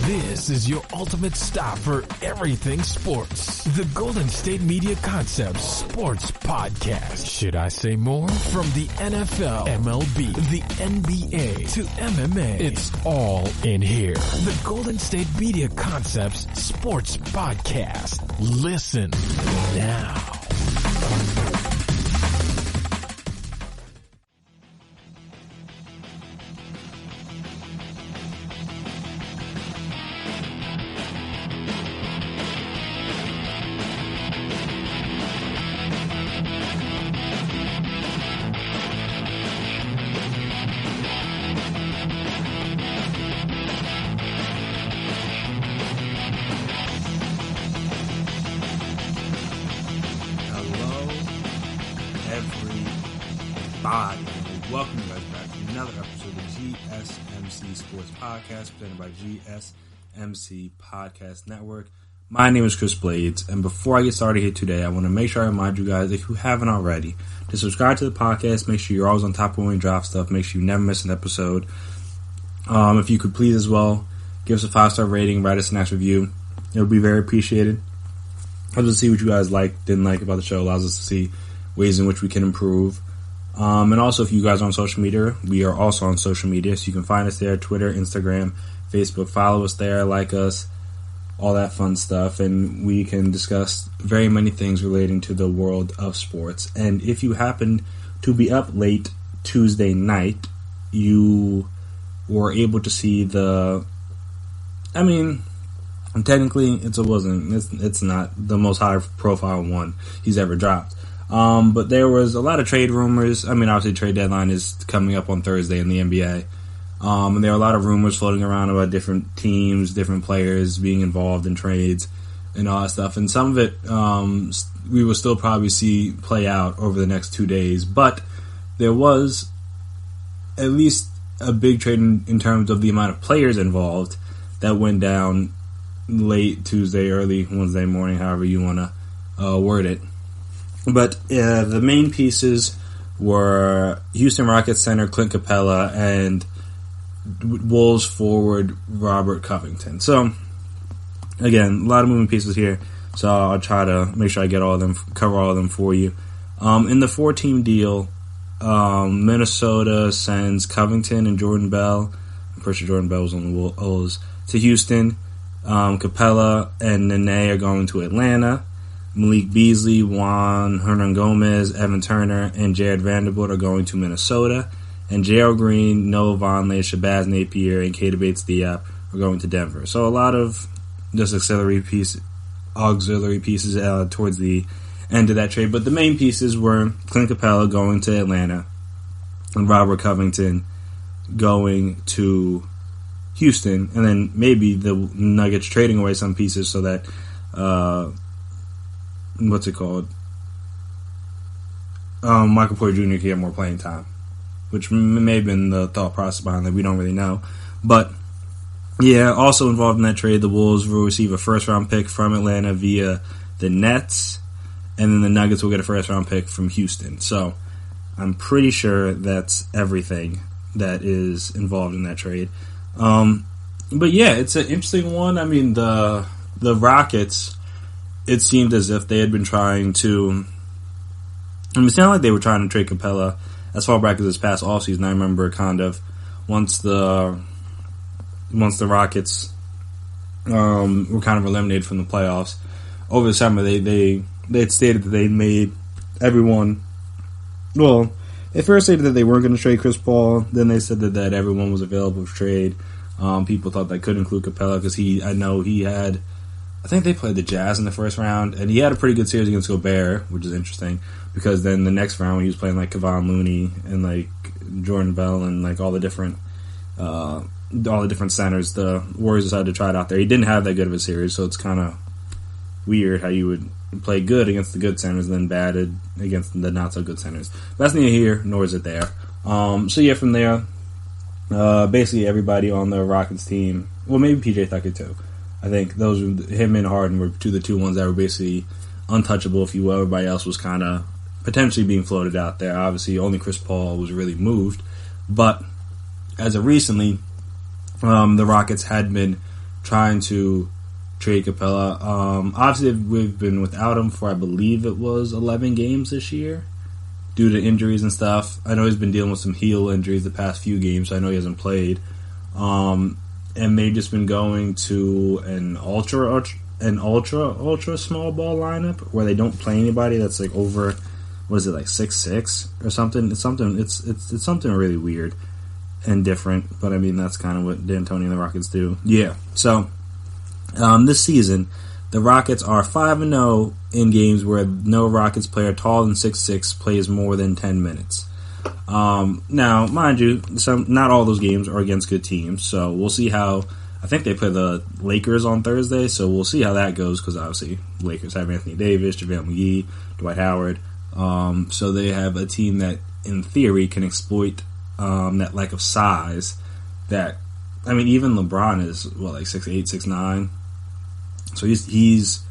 This is your ultimate stop for everything sports. The Golden State Media Concepts Sports Podcast. Should I say more? From the NFL, MLB, the NBA to MMA, it's all in here. The Golden State Media Concepts Sports Podcast. Listen now. Welcome you guys back to another episode of the GSMC Sports Podcast presented by GSMC Podcast Network. My name is Chris Blades, and before I get started here today, I want to make sure I remind you guys, if you haven't already, to subscribe to the podcast. Make sure you're always on top of when we drop stuff. Make sure you never miss an episode. If you could please as well, give us a 5-star rating, write us a nice review. It would be very appreciated. Helps us see what you guys like, didn't like about the show, allows us to see ways in which we can improve. And also, if you guys are on social media, we are also on social media, so you can find us there, Twitter, Instagram, Facebook. Follow us there, like us, all that fun stuff, and we can discuss very many things relating to the world of sports. And if you happen to be up late Tuesday night, you were able to see technically it's not the most high profile one he's ever dropped. But there was a lot of trade rumors. Obviously trade deadline is coming up on Thursday in the NBA. And there are a lot of rumors floating around about different teams, different players being involved in trades and all that stuff. And some of it, we will still probably see play out over the next 2 days. But there was at least a big trade in terms of the amount of players involved that went down late Tuesday, early Wednesday morning, however you want to word it. But the main pieces were Houston Rockets center Clint Capella and Wolves forward Robert Covington. So, again, a lot of moving pieces here. So I'll try to make sure I get all of them, cover all of them for you. In the 4-team deal, Minnesota sends Covington and Jordan Bell. I'm pretty sure Jordan Bell was on the Wolves to Houston. Capella and Nene are going to Atlanta. Malik Beasley, Juan Hernan-Gomez, Evan Turner, and Jared Vanderbilt are going to Minnesota. And J.L. Green, Noah Vonleh, Shabazz Napier, and Keita Bates-Diop are going to Denver. So a lot of just auxiliary pieces towards the end of that trade. But the main pieces were Clint Capella going to Atlanta and Robert Covington going to Houston. And then maybe the Nuggets trading away some pieces so that Michael Porter Jr. could get more playing time, which may have been the thought process behind that. We don't really know. But, yeah, also involved in that trade, the Wolves will receive a first-round pick from Atlanta via the Nets, and then the Nuggets will get a first-round pick from Houston. So, I'm pretty sure that's everything that is involved in that trade. But, yeah, it's an interesting one. The Rockets, it seemed as if they had been trying to... it sounded like they were trying to trade Capella as far back as this past offseason. I remember kind of once the Rockets were kind of eliminated from the playoffs over the summer, they had stated that they made everyone... Well, they first stated that they weren't going to trade Chris Paul. Then they said that everyone was available for trade. People thought that could include Capella because I think they played the Jazz in the first round, and he had a pretty good series against Gobert, which is interesting, because then the next round when he was playing like Kevon Looney and like Jordan Bell and like all the different centers, the Warriors decided to try it out there. He didn't have that good of a series, so it's kind of weird how you would play good against the good centers and then bad against the not so good centers. But that's neither here nor is it there. So yeah, from there, basically everybody on the Rockets team, well, maybe PJ Tucker too. I think him and Harden were the two ones that were basically untouchable, if you will. Everybody else was kind of potentially being floated out there. Obviously, only Chris Paul was really moved. But as of recently, the Rockets had been trying to trade Capella. Obviously, we've been without him for, I believe it was 11 games this year due to injuries and stuff. I know he's been dealing with some heel injuries the past few games, so I know he hasn't played. And they've just been going to an ultra small ball lineup where they don't play anybody that's like over, what is it, like 6'6" or something? It's something really weird and different, but I mean that's kind of what D'Antoni and the Rockets do. Yeah. So this season, the Rockets are 5-0 in games where no Rockets player taller than 6'6" plays more than 10 minutes. Now, mind you, not all those games are against good teams, so we'll see how. I think they play the Lakers on Thursday, so we'll see how that goes, because obviously Lakers have Anthony Davis, JaVale McGee, Dwight Howard, so they have a team that, in theory, can exploit that lack of size. That, I mean, even LeBron is, like 6'8", 6'9", so he's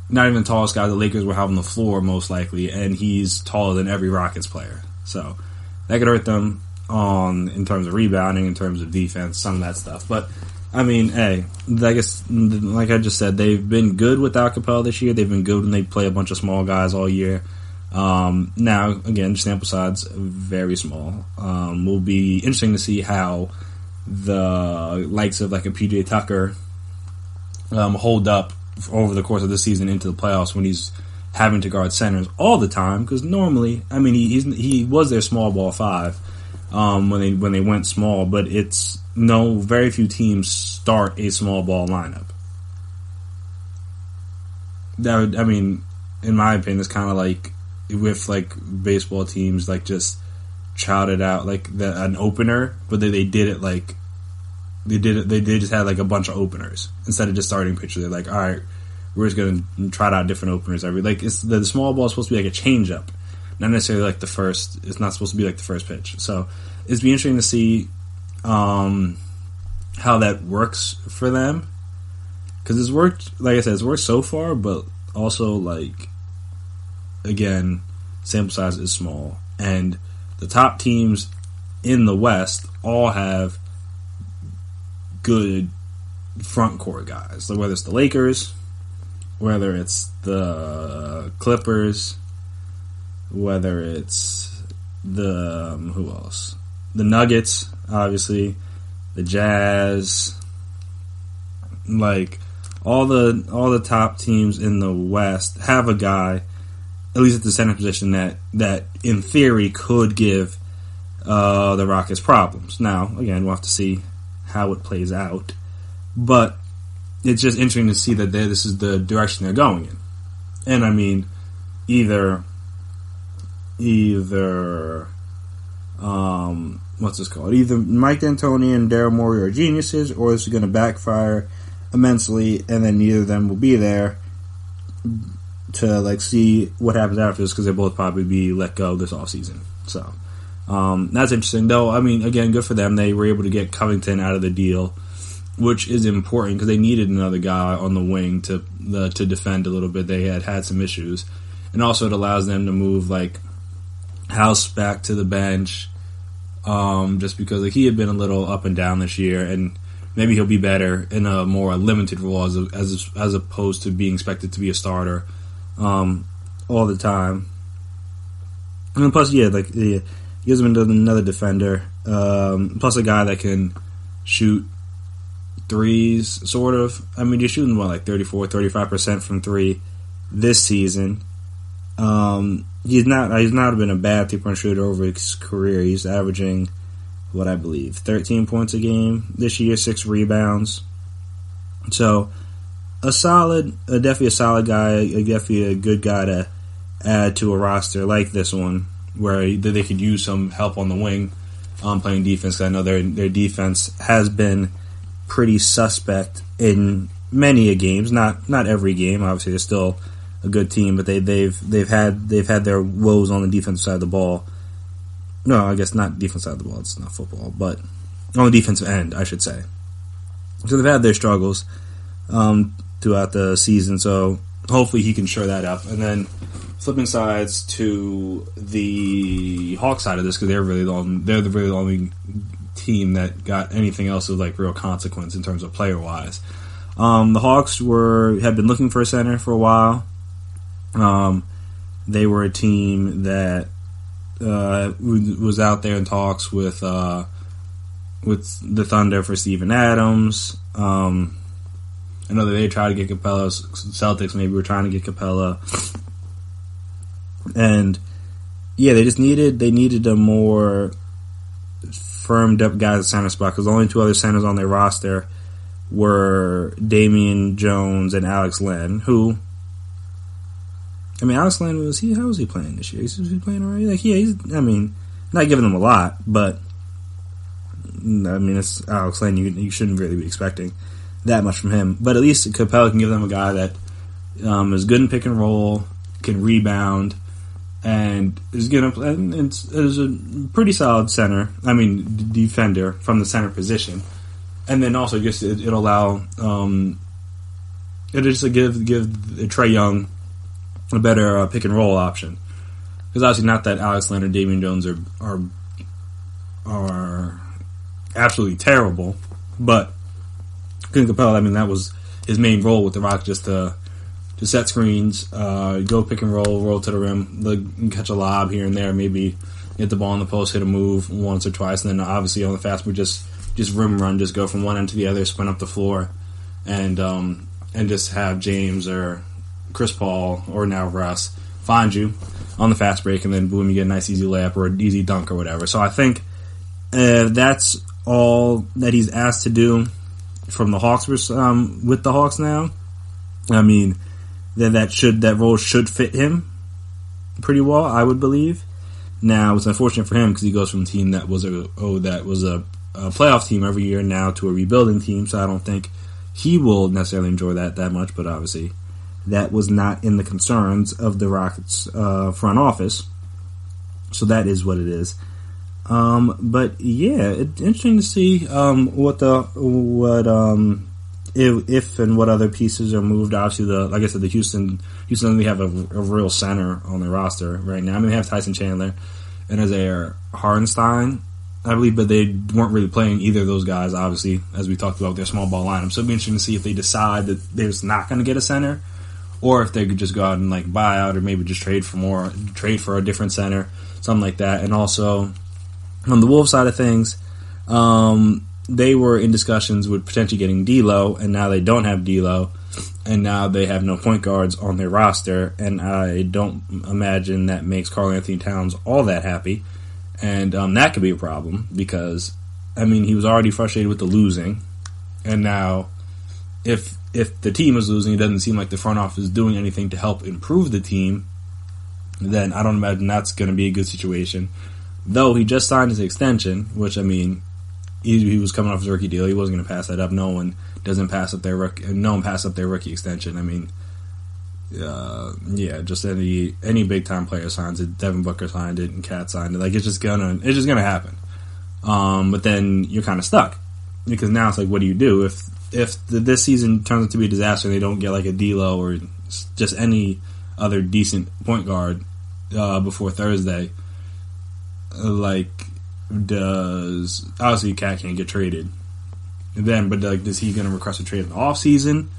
not even the tallest guy the Lakers will have on the floor, most likely, and he's taller than every Rockets player. So that could hurt them in terms of rebounding, in terms of defense, some of that stuff. But, I mean, hey, I guess, like I just said, they've been good without Capella this year. They've been good when they play a bunch of small guys all year. Now, again, sample size very small. Will be interesting to see how the likes of like a PJ Tucker hold up over the course of the season into the playoffs when he's having to guard centers all the time, because normally, I mean, he was their small ball 5 when they went small, but very few teams start a small ball lineup. That would, I mean, in my opinion, it's kind of like with like baseball teams, like just trotted out like an opener, but they did it like they just had like a bunch of openers instead of just starting pitchers. They're like, all right, we're just going to try out different openers the small ball is supposed to be like a changeup, not necessarily like the first. It's not supposed to be like the first pitch. So it'd be interesting to see how that works for them, because it's worked. Like I said, it's worked so far, but also like again, sample size is small, and the top teams in the West all have good front court guys. So whether it's the Lakers, whether it's the Clippers, whether it's the who else? The Nuggets, obviously, the Jazz, like all the top teams in the West have a guy, at least at the center position, that in theory could give the Rockets problems. Now, again, we'll have to see how it plays out, but it's just interesting to see that this is the direction they're going in. And I mean, either what's this called? Either Mike D'Antoni and Daryl Morey are geniuses, or this is going to backfire immensely, and then neither of them will be there to like see what happens after this, because they'll both probably be let go this offseason. So that's interesting, though. I mean, again, good for them. They were able to get Covington out of the deal, which is important because they needed another guy on the wing to defend a little bit. They had some issues, and also it allows them to move like House back to the bench, just because like he had been a little up and down this year, and maybe he'll be better in a more limited role as opposed to being expected to be a starter all the time. And plus, he gives him another defender, plus a guy that can shoot threes, sort of. I mean, he's shooting, 34-35% from three this season. He's not been a bad three-point shooter over his career. He's averaging, 13 points a game this year, 6 rebounds. So, definitely a solid guy, definitely a good guy to add to a roster like this one, where they could use some help on the wing, playing defense. 'Cause I know their defense has been pretty suspect in many a games. Not every game. Obviously, they're still a good team, but they've had their woes on the defensive side of the ball. No, I guess not defensive side of the ball. It's not football, but on the defensive end, I should say. So they've had their struggles throughout the season. So hopefully he can shore that up. And then flipping sides to the Hawks side of this, because they're the really only team that got anything else of like real consequence in terms of player wise. The Hawks had been looking for a center for a while. They were a team that was out there in talks with the Thunder for Steven Adams. I know that they tried to get Capella. Celtics maybe were trying to get Capella, and yeah, they needed a more firmed up guy at the center spot because the only two other centers on their roster were Damian Jones and Alex Len, who. I mean, Alex Len how was he playing this year? Was he playing already? Like, yeah, not giving them a lot, but I mean, it's Alex Len. You shouldn't really be expecting that much from him. But at least Capella can give them a guy that is good in pick and roll, can rebound, and is going to play. Is a pretty solid center. I mean, defender from the center position, and then also just it'll allow it'll just give Trae Young a better pick and roll option, because obviously not that Alex Len or Damian Jones are absolutely terrible, but Clint Capella, I mean, that was his main role with the Rockets, just to set screens, go pick and roll to the rim, catch a lob here and there, maybe hit the ball in the post, hit a move once or twice, and then obviously on the fast break, just rim run, just go from one end to the other, sprint up the floor, and just have James or Chris Paul or now Russ find you on the fast break, and then boom, you get a nice easy layup or an easy dunk or whatever. So I think that's all that he's asked to do from the Hawks with the Hawks now. I mean, that role should fit him pretty well, I would believe. Now it's unfortunate for him because he goes from a team that was a playoff team every year now to a rebuilding team. So I don't think he will necessarily enjoy that much. But obviously, that was not in the concerns of the Rockets front office. So that is what it is. But yeah, it's interesting to see if and what other pieces are moved. Obviously, like I said, the Houston they have a real center on their roster right now. I mean, they have Tyson Chandler and Isaiah Hartenstein, I believe, but they weren't really playing either of those guys, obviously, as we talked about their small ball lineup. So it'd be interesting to see if they decide that they're just not going to get a center, or if they could just go out and like buy out, or maybe just trade for a different center, something like that. And also on the Wolves side of things, they were in discussions with potentially getting D'Lo, and now they don't have D'Lo, and now they have no point guards on their roster, and I don't imagine that makes Karl Anthony Towns all that happy, and that could be a problem because, I mean, he was already frustrated with the losing, and now if the team is losing, it doesn't seem like the front office is doing anything to help improve the team, then I don't imagine that's going to be a good situation. Though he just signed his extension, which, I mean, he was coming off his rookie deal. He wasn't going to pass that up. No one passed up their rookie extension. I mean, yeah, just any big time player signs it. Devin Booker signed it, and Cat signed it. Like it's just gonna happen. But then you're kind of stuck because now it's like, what do you do if this season turns out to be a disaster and they don't get like a D'Lo or just any other decent point guard before Thursday? Like, obviously Cat can't get traded then, but like, is he going to request a trade in the off season?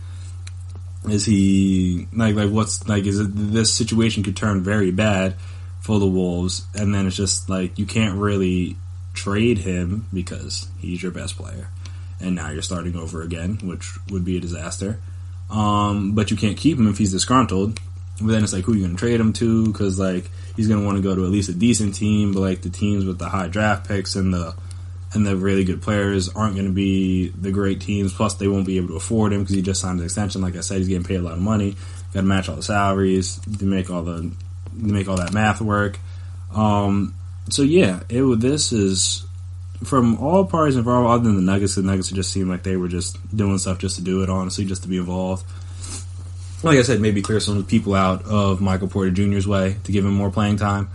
Is he this situation could turn very bad for the Wolves, and then it's just like you can't really trade him because he's your best player, and now you're starting over again, which would be a disaster. But you can't keep him if he's disgruntled. But then it's like, who are you going to trade him to? Because like he's going to want to go to at least a decent team, but like the teams with the high draft picks and the really good players aren't going to be the great teams. Plus, they won't be able to afford him because he just signed an extension. Like I said, he's getting paid a lot of money. Got to match all the salaries to make all that math work. So yeah, this is from all parties involved, other than the Nuggets. The Nuggets just seemed like they were just doing stuff just to do it. Honestly, just to be involved. Like I said, maybe clear some people out of Michael Porter Jr.'s way to give him more playing time.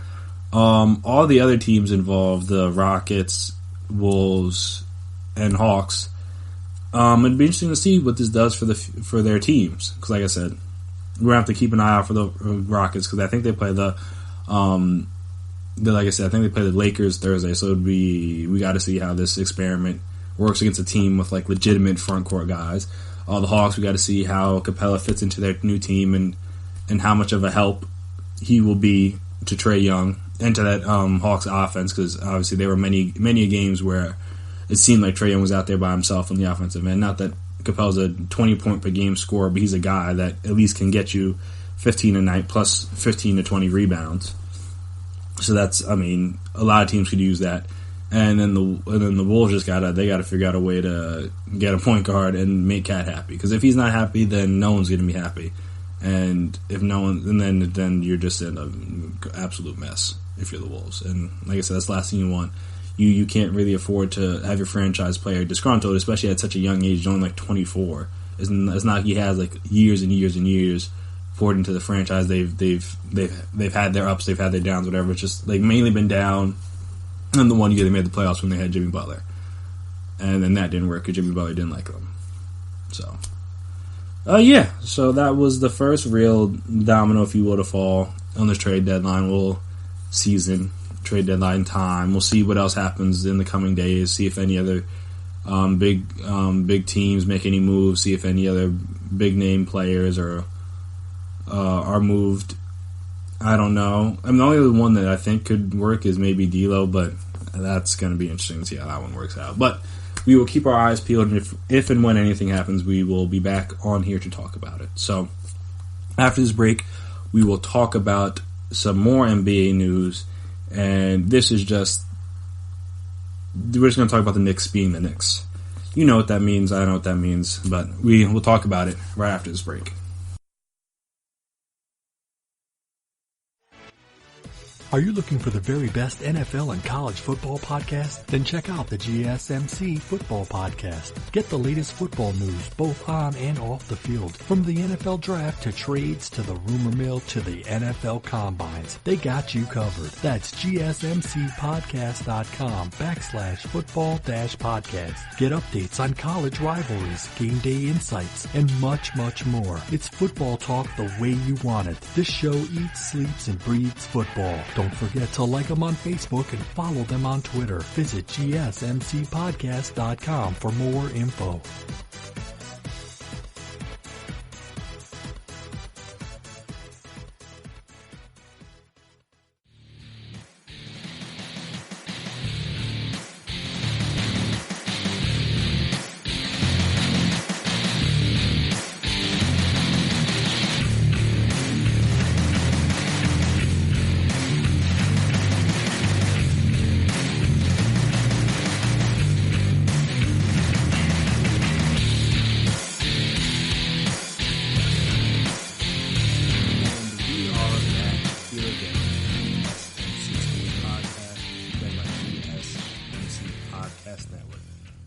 All the other teams involved, the Rockets, Wolves, and Hawks, it'd be interesting to see what this does for their teams. Because like I said, we're going to have to keep an eye out for the Rockets because I think they play the like I said, I think they play the Lakers Thursday, so we got to see how this experiment works against a team with like legitimate front court guys. The Hawks, we got to see how Capella fits into their new team and how much of a help he will be to Trae Young and to that Hawks offense, because obviously there were many games where it seemed like Trae Young was out there by himself on the offensive end. Not that Capella's a 20-point per game scorer, but he's a guy that at least can get you 15 a night plus 15 to 20 rebounds. So that's, I mean, a lot of teams could use that. And then the Wolves just gotta figure out a way to get a point guard and make Cat happy. Because if he's not happy, then no one's gonna be happy. And if no one, and then you're just in an absolute mess if you're the Wolves. And like I said, that's the last thing you want. You can't really afford to have your franchise player disgruntled, especially at such a young age. He's only like 24. It's not like he has like years and years and years poured into the franchise. They've had their ups, they've had their downs, whatever. It's just like mainly been down. And the one year they made the playoffs when they had Jimmy Butler, and then that didn't work because Jimmy Butler didn't like them. So, so that was the first real domino, if you will, to fall on this trade deadline. Trade deadline time. We'll see what else happens in the coming days. See if any other big teams make any moves. See if any other big name players are moved. I don't know. I mean, the only one that I think could work is maybe D'Lo, but that's going to be interesting to see how that one works out. But we will keep our eyes peeled, and if and when anything happens, we will be back on here to talk about it. So after this break, we will talk about some more NBA news, and this is we're just going to talk about the Knicks being the Knicks. You know what that means. I don't know what that means, but we'll talk about it right after this break. Are you looking for the very best NFL and college football podcast? Then check out the GSMC Football Podcast. Get the latest football news both on and off the field. From the NFL Draft to trades to the rumor mill to the NFL Combines. They got you covered. That's GSMCpodcast.com/football-podcast. Get updates on college rivalries, game day insights, and much, much more. It's football talk the way you want it. This show eats, sleeps, and breathes football. Don't forget to like them on Facebook and follow them on Twitter. Visit GSMCpodcast.com for more info.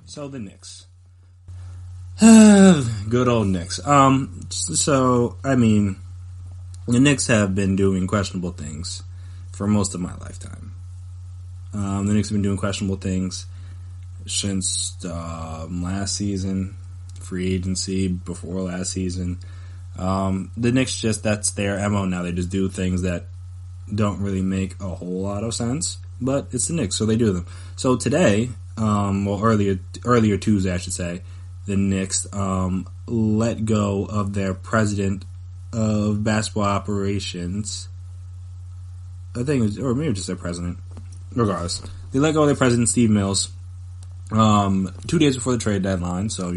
So the Knicks. Good old Knicks. So, I mean, the Knicks have been doing questionable things for most of my lifetime. The Knicks have been doing questionable things since last season, free agency, before last season. The Knicks that's their MO now. They just do things that don't really make a whole lot of sense, but it's the Knicks, so they do them. So today, earlier Tuesday, I should say, the Knicks let go of their president of basketball operations. I think it was, or maybe just their president. Regardless, they let go of their president, Steve Mills, 2 days before the trade deadline, so,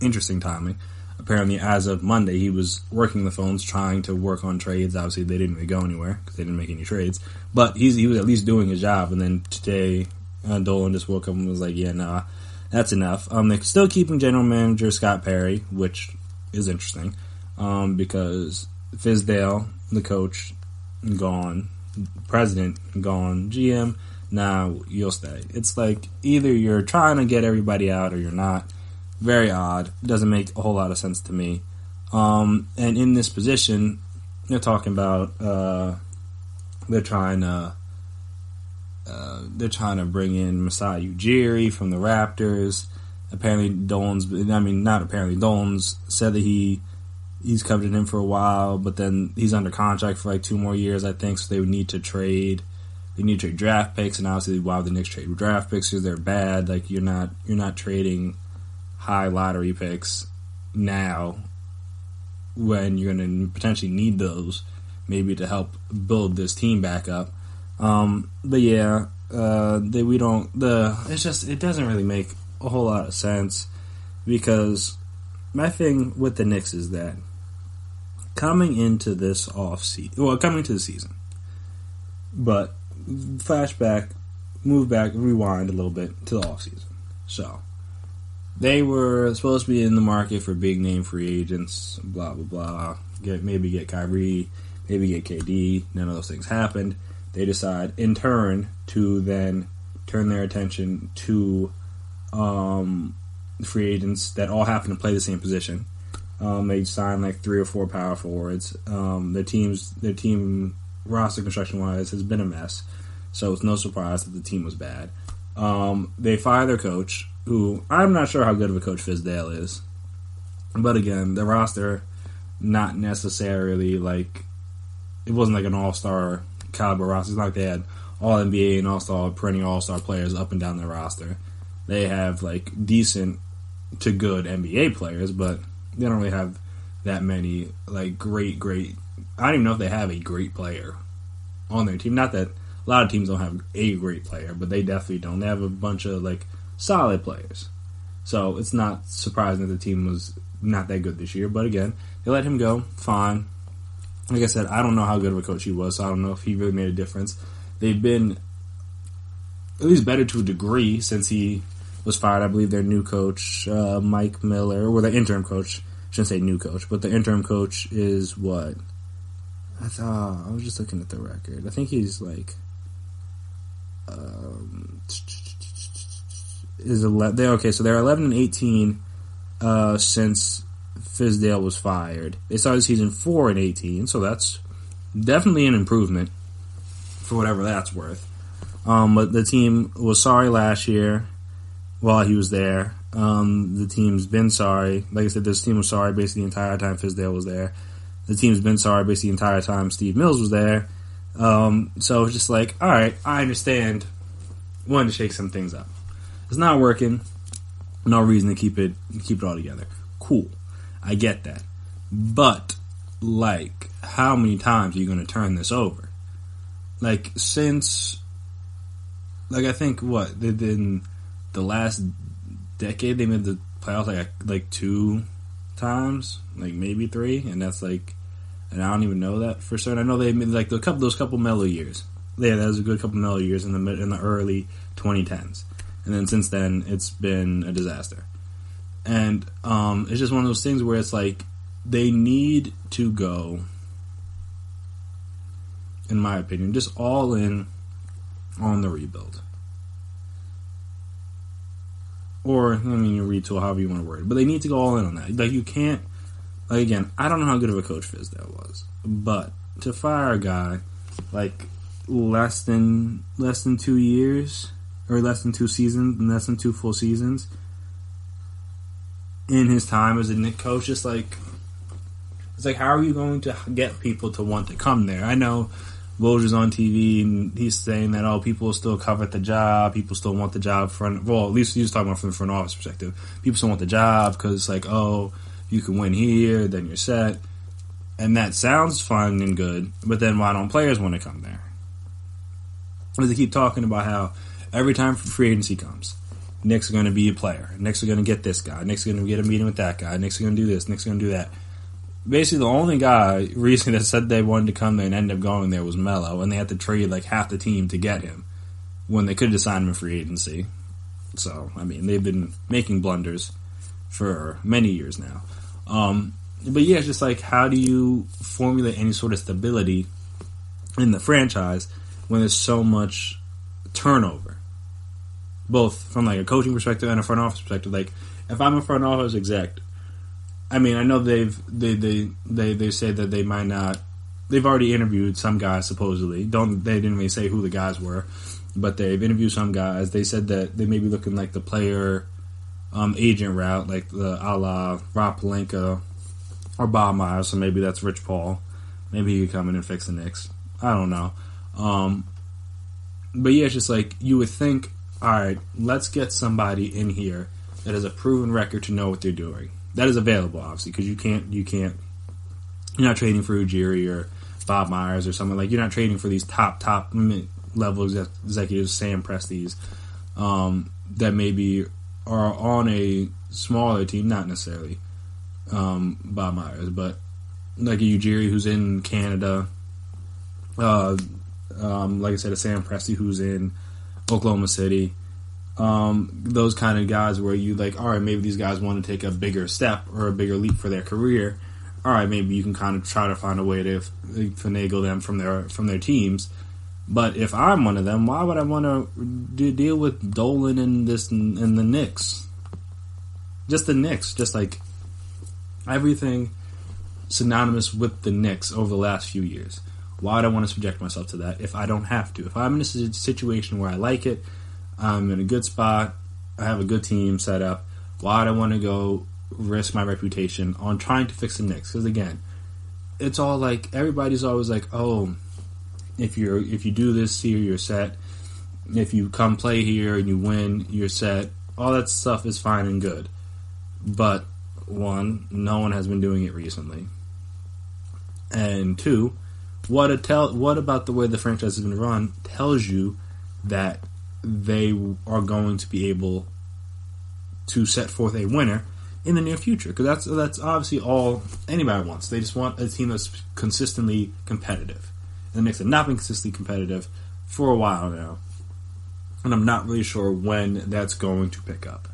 interesting timing. Apparently, as of Monday, he was working the phones, trying to work on trades. Obviously, they didn't really go anywhere because they didn't make any trades. But he was at least doing his job, and then today, Dolan just woke up and was like, yeah, nah, that's enough. They're still keeping general manager Scott Perry, which is interesting, because Fizdale, the coach, gone, president gone, GM, now you'll stay. It's like either you're trying to get everybody out or you're not. Very odd. Doesn't make a whole lot of sense to me. And in this position, they're talking about they're trying to bring in Masai Ujiri from the Raptors. Apparently, Dolan's said that he's covered him for a while, but then he's under contract for like 2 more years, I think, so they would need to trade They need to trade draft picks, and obviously, why would the Knicks trade draft picks? Because they're bad. Like you're not trading high lottery picks now when you're going to potentially need those maybe to help build this team back up. But yeah, it doesn't really make a whole lot of sense, because my thing with the Knicks is that coming into the season, but flashback, move back, rewind a little bit to the offseason. So they were supposed to be in the market for big name free agents, blah blah blah. Maybe get Kyrie, maybe get KD. None of those things happened. They decide in turn to then turn their attention to free agents that all happen to play the same position. They signed like 3 or 4 power forwards. Their team roster construction wise has been a mess, so it's no surprise that the team was bad. They fire their coach, who I'm not sure how good of a coach Fizdale is, but again, the roster not necessarily like it wasn't like an all-star caliber roster. It's not like they had all NBA and all-star, perennial all-star players up and down their roster. They have like decent to good NBA players, but they don't really have that many like great. I don't even know if they have a great player on their team. Not that a lot of teams don't have a great player, but they definitely don't. They have a bunch of like solid players. So it's not surprising that the team was not that good this year. But again, they let him go. Fine. Like I said, I don't know how good of a coach he was, so I don't know if he really made a difference. They've been at least better to a degree since he was fired. I believe their new coach, Mike Miller, or the interim coach, I shouldn't say new coach, but the interim coach is what? I was just looking at the record. I think he's like so they're 11-18 since Fizdale was fired. They started the season 4-18, so that's definitely an improvement for whatever that's worth. But the team was sorry last year while he was there. The team's been sorry. Like I said, this team was sorry basically the entire time Fizdale was there. The team's been sorry basically the entire time Steve Mills was there. So it's just like, all right, I understand. Wanted to shake some things up. It's not working. No reason to keep it all together. Cool, I get that. But like, how many times are you going to turn this over? Like since, like I think what they did in the last decade, they made the playoffs like 2 times, like maybe 3, and that's like, and I don't even know that for certain. I know they made like those couple mellow years. Yeah, that was a good couple mellow years in the early 2010s, and then since then it's been a disaster. And it's just one of those things where it's like they need to go, in my opinion, just all in on the rebuild. Or, I mean, you retool, however you want to word it. But they need to go all in on that. Like, you can't, like, again, I don't know how good of a coach Fizdale was. But to fire a guy, like, less than 2 years, or less than 2 seasons, less than 2 full seasons, in his time as a Knicks coach, just like, it's like, how are you going to get people to want to come there? I know Woj on TV and he's saying that, people still covet the job, people still want the job at least he was talking about from the front office perspective. People still want the job because it's like, you can win here, then you're set. And that sounds fun and good, but then why don't players want to come there? Because they keep talking about how every time free agency comes, Knicks are going to be a player. Knicks are going to get this guy. Knicks are going to get a meeting with that guy. Knicks are going to do this. Knicks are going to do that. Basically, the only guy recently that said they wanted to come there and ended up going there was Melo, and they had to trade like half the team to get him when they could have signed him in free agency. So, I mean, they've been making blunders for many years now. But yeah, it's just like, how do you formulate any sort of stability in the franchise when there's so much turnover? Both from like a coaching perspective and a front office perspective. Like, if I'm a front office exec, I mean, I know they say that they might not. They've already interviewed some guys supposedly. They didn't really say who the guys were, but they've interviewed some guys. They said that they may be looking like the player agent route, like the a la Rob Pelinka or Bob Myers. So maybe that's Rich Paul. Maybe he could come in and fix the Knicks. I don't know. But yeah, it's just like you would think, all right, let's get somebody in here that has a proven record to know what they're doing. That is available, obviously, because you're not trading for Ujiri or Bob Myers or something. Like, you're not trading for these top level executives, Sam Presti's, that maybe are on a smaller team, not necessarily Bob Myers, but like a Ujiri who's in Canada, like I said, a Sam Presti who's in Oklahoma City. Those kind of guys where you like, all right, maybe these guys want to take a bigger step or a bigger leap for their career. All right, maybe you can kind of try to find a way to finagle them from their teams. But if I'm one of them, why would I want to deal with Dolan and the Knicks? Just the Knicks, just like everything synonymous with the Knicks over the last few years. Why would I want to subject myself to that if I don't have to? If I'm in a situation where I like it, I'm in a good spot, I have a good team set up, why would I want to go risk my reputation on trying to fix the Knicks? Because again, it's all like, everybody's always like, oh, if you do this here, you're set. If you come play here and you win, you're set. All that stuff is fine and good. But one, no one has been doing it recently. And two, what about the way the franchise has been run tells you that they are going to be able to set forth a winner in the near future? Because that's obviously all anybody wants. They just want a team that's consistently competitive. And the Knicks have not been consistently competitive for a while now. And I'm not really sure when that's going to pick up.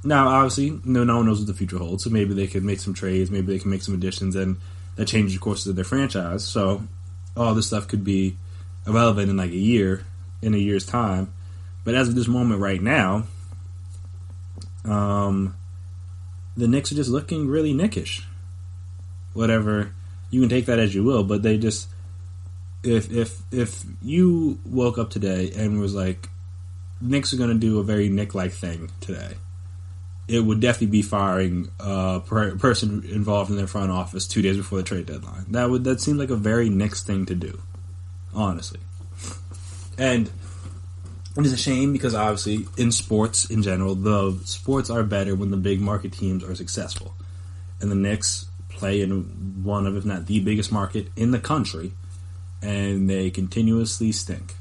Now, obviously, no one knows what the future holds, so maybe they could make some trades, maybe they can make some additions, and that changes the course of their franchise. So all this stuff could be irrelevant in like a year's time. But as of this moment right now, the Knicks are just looking really Knickish. Whatever, you can take that as you will, but they just, if you woke up today and was like, Knicks are going to do a very Knick-like thing today, it would definitely be firing a person involved in their front office 2 days before the trade deadline. That seems like a very Knicks thing to do, honestly. And it is a shame because obviously in sports in general, the sports are better when the big market teams are successful. And the Knicks play in one of, if not the biggest market in the country, and they continuously stink.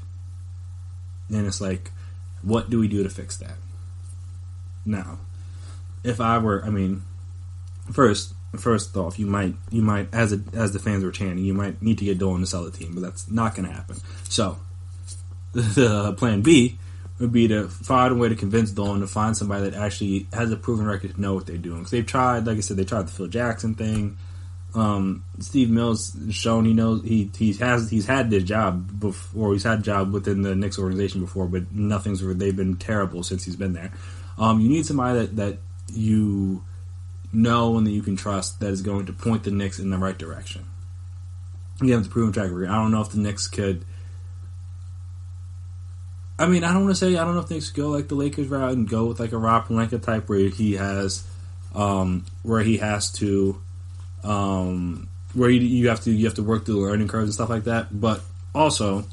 And it's like, what do we do to fix that? Now, if I were, first off, you might, as the fans were chanting, you might need to get Dolan to sell the team, but that's not going to happen. So, the plan B would be to find a way to convince Dolan to find somebody that actually has a proven record to know what they're doing. Because they've tried, like I said, they tried the Phil Jackson thing. Steve Mills has shown he knows he's had this job before. He's had a job within the Knicks organization before, but they've been terrible since he's been there. You need somebody that you know and that you can trust that is going to point the Knicks in the right direction. You have to prove track record. I don't know if the Knicks could. I don't know if the Knicks could go like the Lakers route and go with like a Rob Pelinka type where you have to work through the learning curves and stuff like that. But also,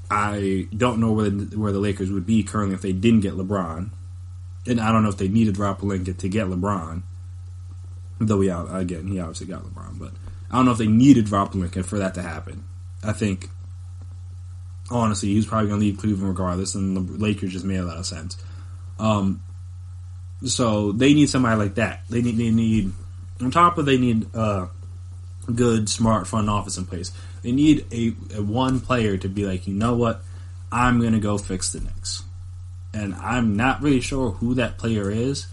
I don't know where the Lakers would be currently if they didn't get LeBron. And I don't know if they needed Rob Pelinka to get LeBron. Though he obviously got LeBron. But I don't know if they needed Rob Pelinka for that to happen. I think, honestly, he was probably going to leave Cleveland regardless, and the Lakers just made a lot of sense. So they need somebody like that. They need on top of they need a good, smart front office in place. They need a one player to be like, you know what, I'm going to go fix the Knicks. And I'm not really sure who that player is.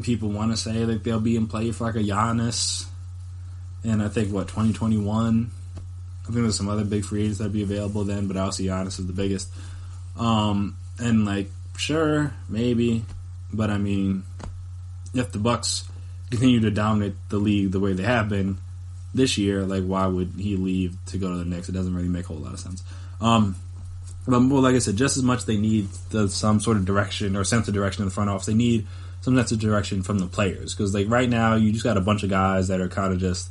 People want to say that they'll be in play for like a Giannis. And I think, 2021? I think there's some other big free agents that'd be available then, but obviously Giannis is the biggest. Sure, maybe. But if the Bucks continue to dominate the league the way they have been this year, why would he leave to go to the Knicks? It doesn't really make a whole lot of sense. But like I said, just as much they need some sort of direction or sense of direction in the front office, they need some sense of direction from the players. Because right now, you just got a bunch of guys that are kind of just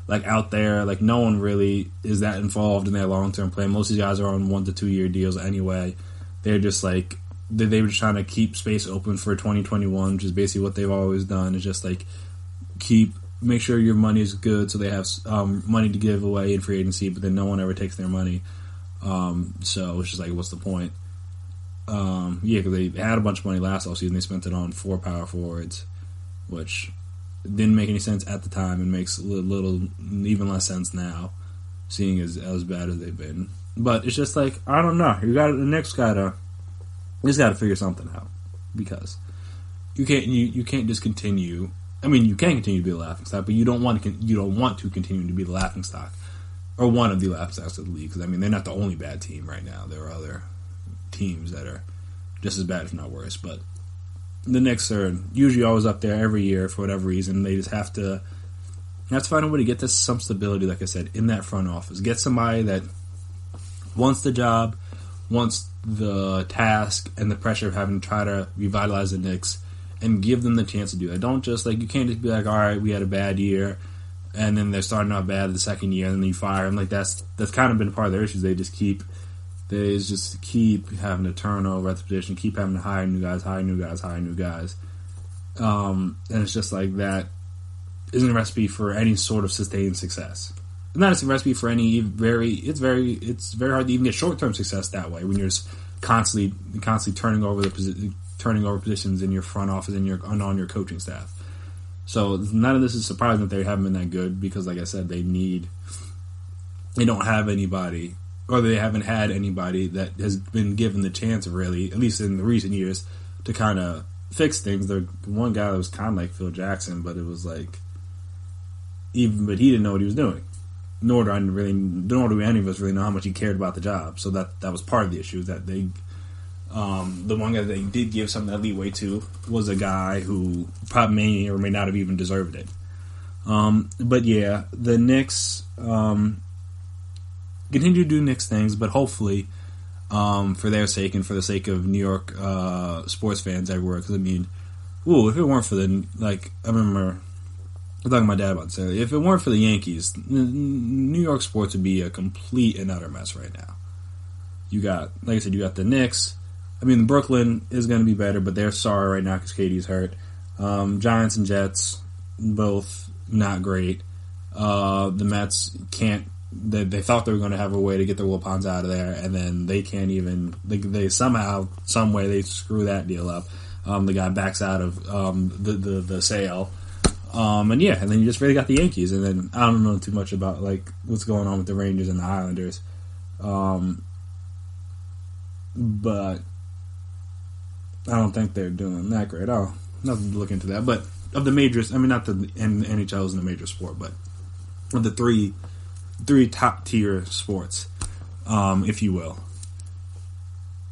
like out there. Like no one really is that involved in their long-term plan. Most of these guys are on 1 to 2 year deals anyway. They're just like they were just trying to keep space open for 2021, which is basically what they've always done. Is just like make sure your money is good, so they have money to give away in free agency, but then no one ever takes their money. So it's just like, what's the point? Because they had a bunch of money last offseason. They spent it on 4 power forwards, which didn't make any sense at the time and makes little even less sense now, seeing as bad as they've been. But it's just like, I don't know. The Knicks gotta figure something out, because you can't just continue. I mean, you can continue to be the laughingstock, but you don't want to continue to be the laughingstock, or one of the laughingstocks of the league. Because I mean, they're not the only bad team right now. There are other teams that are just as bad, if not worse. But the Knicks are usually always up there every year for whatever reason. They just have to find a way to get this some stability, like I said, in that front office. Get somebody that wants the job, wants the task and the pressure of having to try to revitalize the Knicks, and give them the chance to do that. Don't just you can't just be like, all right, we had a bad year, and then they're starting out bad the second year, and then you fire them. Like that's kind of been part of their issues. They just keep having to turn over at the position, keep having to hire new guys. And it's just like that isn't a recipe for any sort of sustained success. It's not a recipe for any it's very hard to even get short-term success that way when you're just constantly turning over positions in your front office and on your coaching staff. So none of this is surprising that they haven't been that good, because like I said, they don't have anybody, or they haven't had anybody that has been given the chance, really, at least in the recent years, to kind of fix things. The one guy that was kind of like Phil Jackson, but it was like, but he didn't know what he was doing. Nor do any of us really know how much he cared about the job. So that was part of the issue, that they, the one guy they did give some of that leeway to was a guy who probably may or may not have even deserved it. But yeah, the Knicks continue to do Knicks things, but hopefully, for their sake and for the sake of New York sports fans everywhere. Because I mean, if it weren't for I remember I was talking to my dad about this earlier. If it weren't for the Yankees, New York sports would be a complete and utter mess right now. You got, like I said, you got the Knicks. I mean, Brooklyn is going to be better, but they're sorry right now because KD's hurt. Giants and Jets, both not great. The Mets can't. They thought they were going to have a way to get the Wilpons out of there, and then they can't even. They somehow, some way, they screw that deal up. The guy backs out of the sale. And then you just really got the Yankees, and then I don't know too much about what's going on with the Rangers and the Islanders, but I don't think they're doing that great. Oh, nothing to look into that. But of the majors, I mean, not the NHL isn't a major sport, but of the three top tier sports, if you will,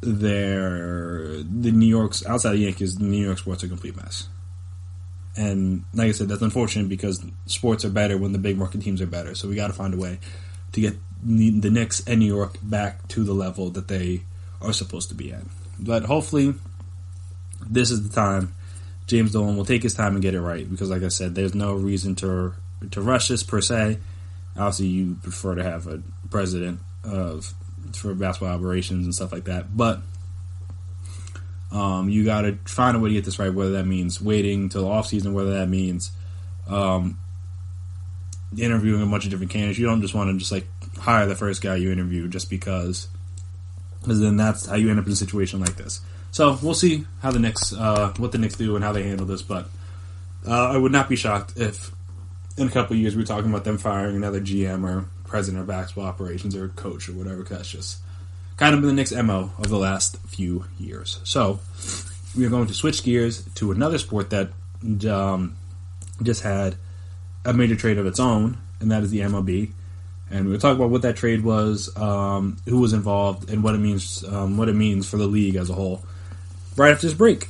the New York's outside of the Yankees, the New York sports are a complete mess. And like I said, that's unfortunate because sports are better when the big market teams are better. So we got to find a way to get the Knicks and New York back to the level that they are supposed to be at. But hopefully, this is the time James Dolan will take his time and get it right. Because like I said, there's no reason to rush this per se. Obviously, you prefer to have a president for basketball operations and stuff like that. But you got to find a way to get this right, whether that means waiting till the offseason, whether that means interviewing a bunch of different candidates. You don't just want to just hire the first guy you interview just because then that's how you end up in a situation like this. So we'll see how the Knicks, what the Knicks do and how they handle this. But I would not be shocked if in a couple of years we're talking about them firing another GM or president of basketball operations or coach or whatever. Cause that's just kind of been the Knicks' MO of the last few years. So we are going to switch gears to another sport that just had a major trade of its own, and that is the MLB. And we'll talk about what that trade was, who was involved, and what it means for the league as a whole. Right after this break.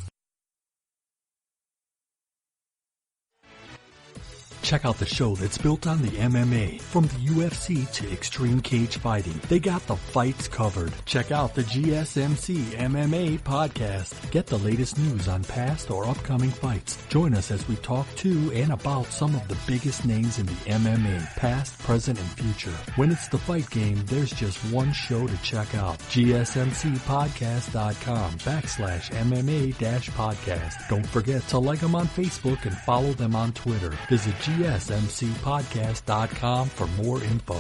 Check out the show that's built on the MMA. From the UFC to extreme cage fighting, they got the fights covered. Check out the GSMC MMA podcast. Get the latest news on past or upcoming fights. Join us as we talk to and about some of the biggest names in the MMA, past, present, and future. When it's the fight game, there's just one show to check out. GSMCpodcast.com/MMA-podcast. Don't forget to like them on Facebook and follow them on Twitter. Visit GSMCpodcast.com for more info.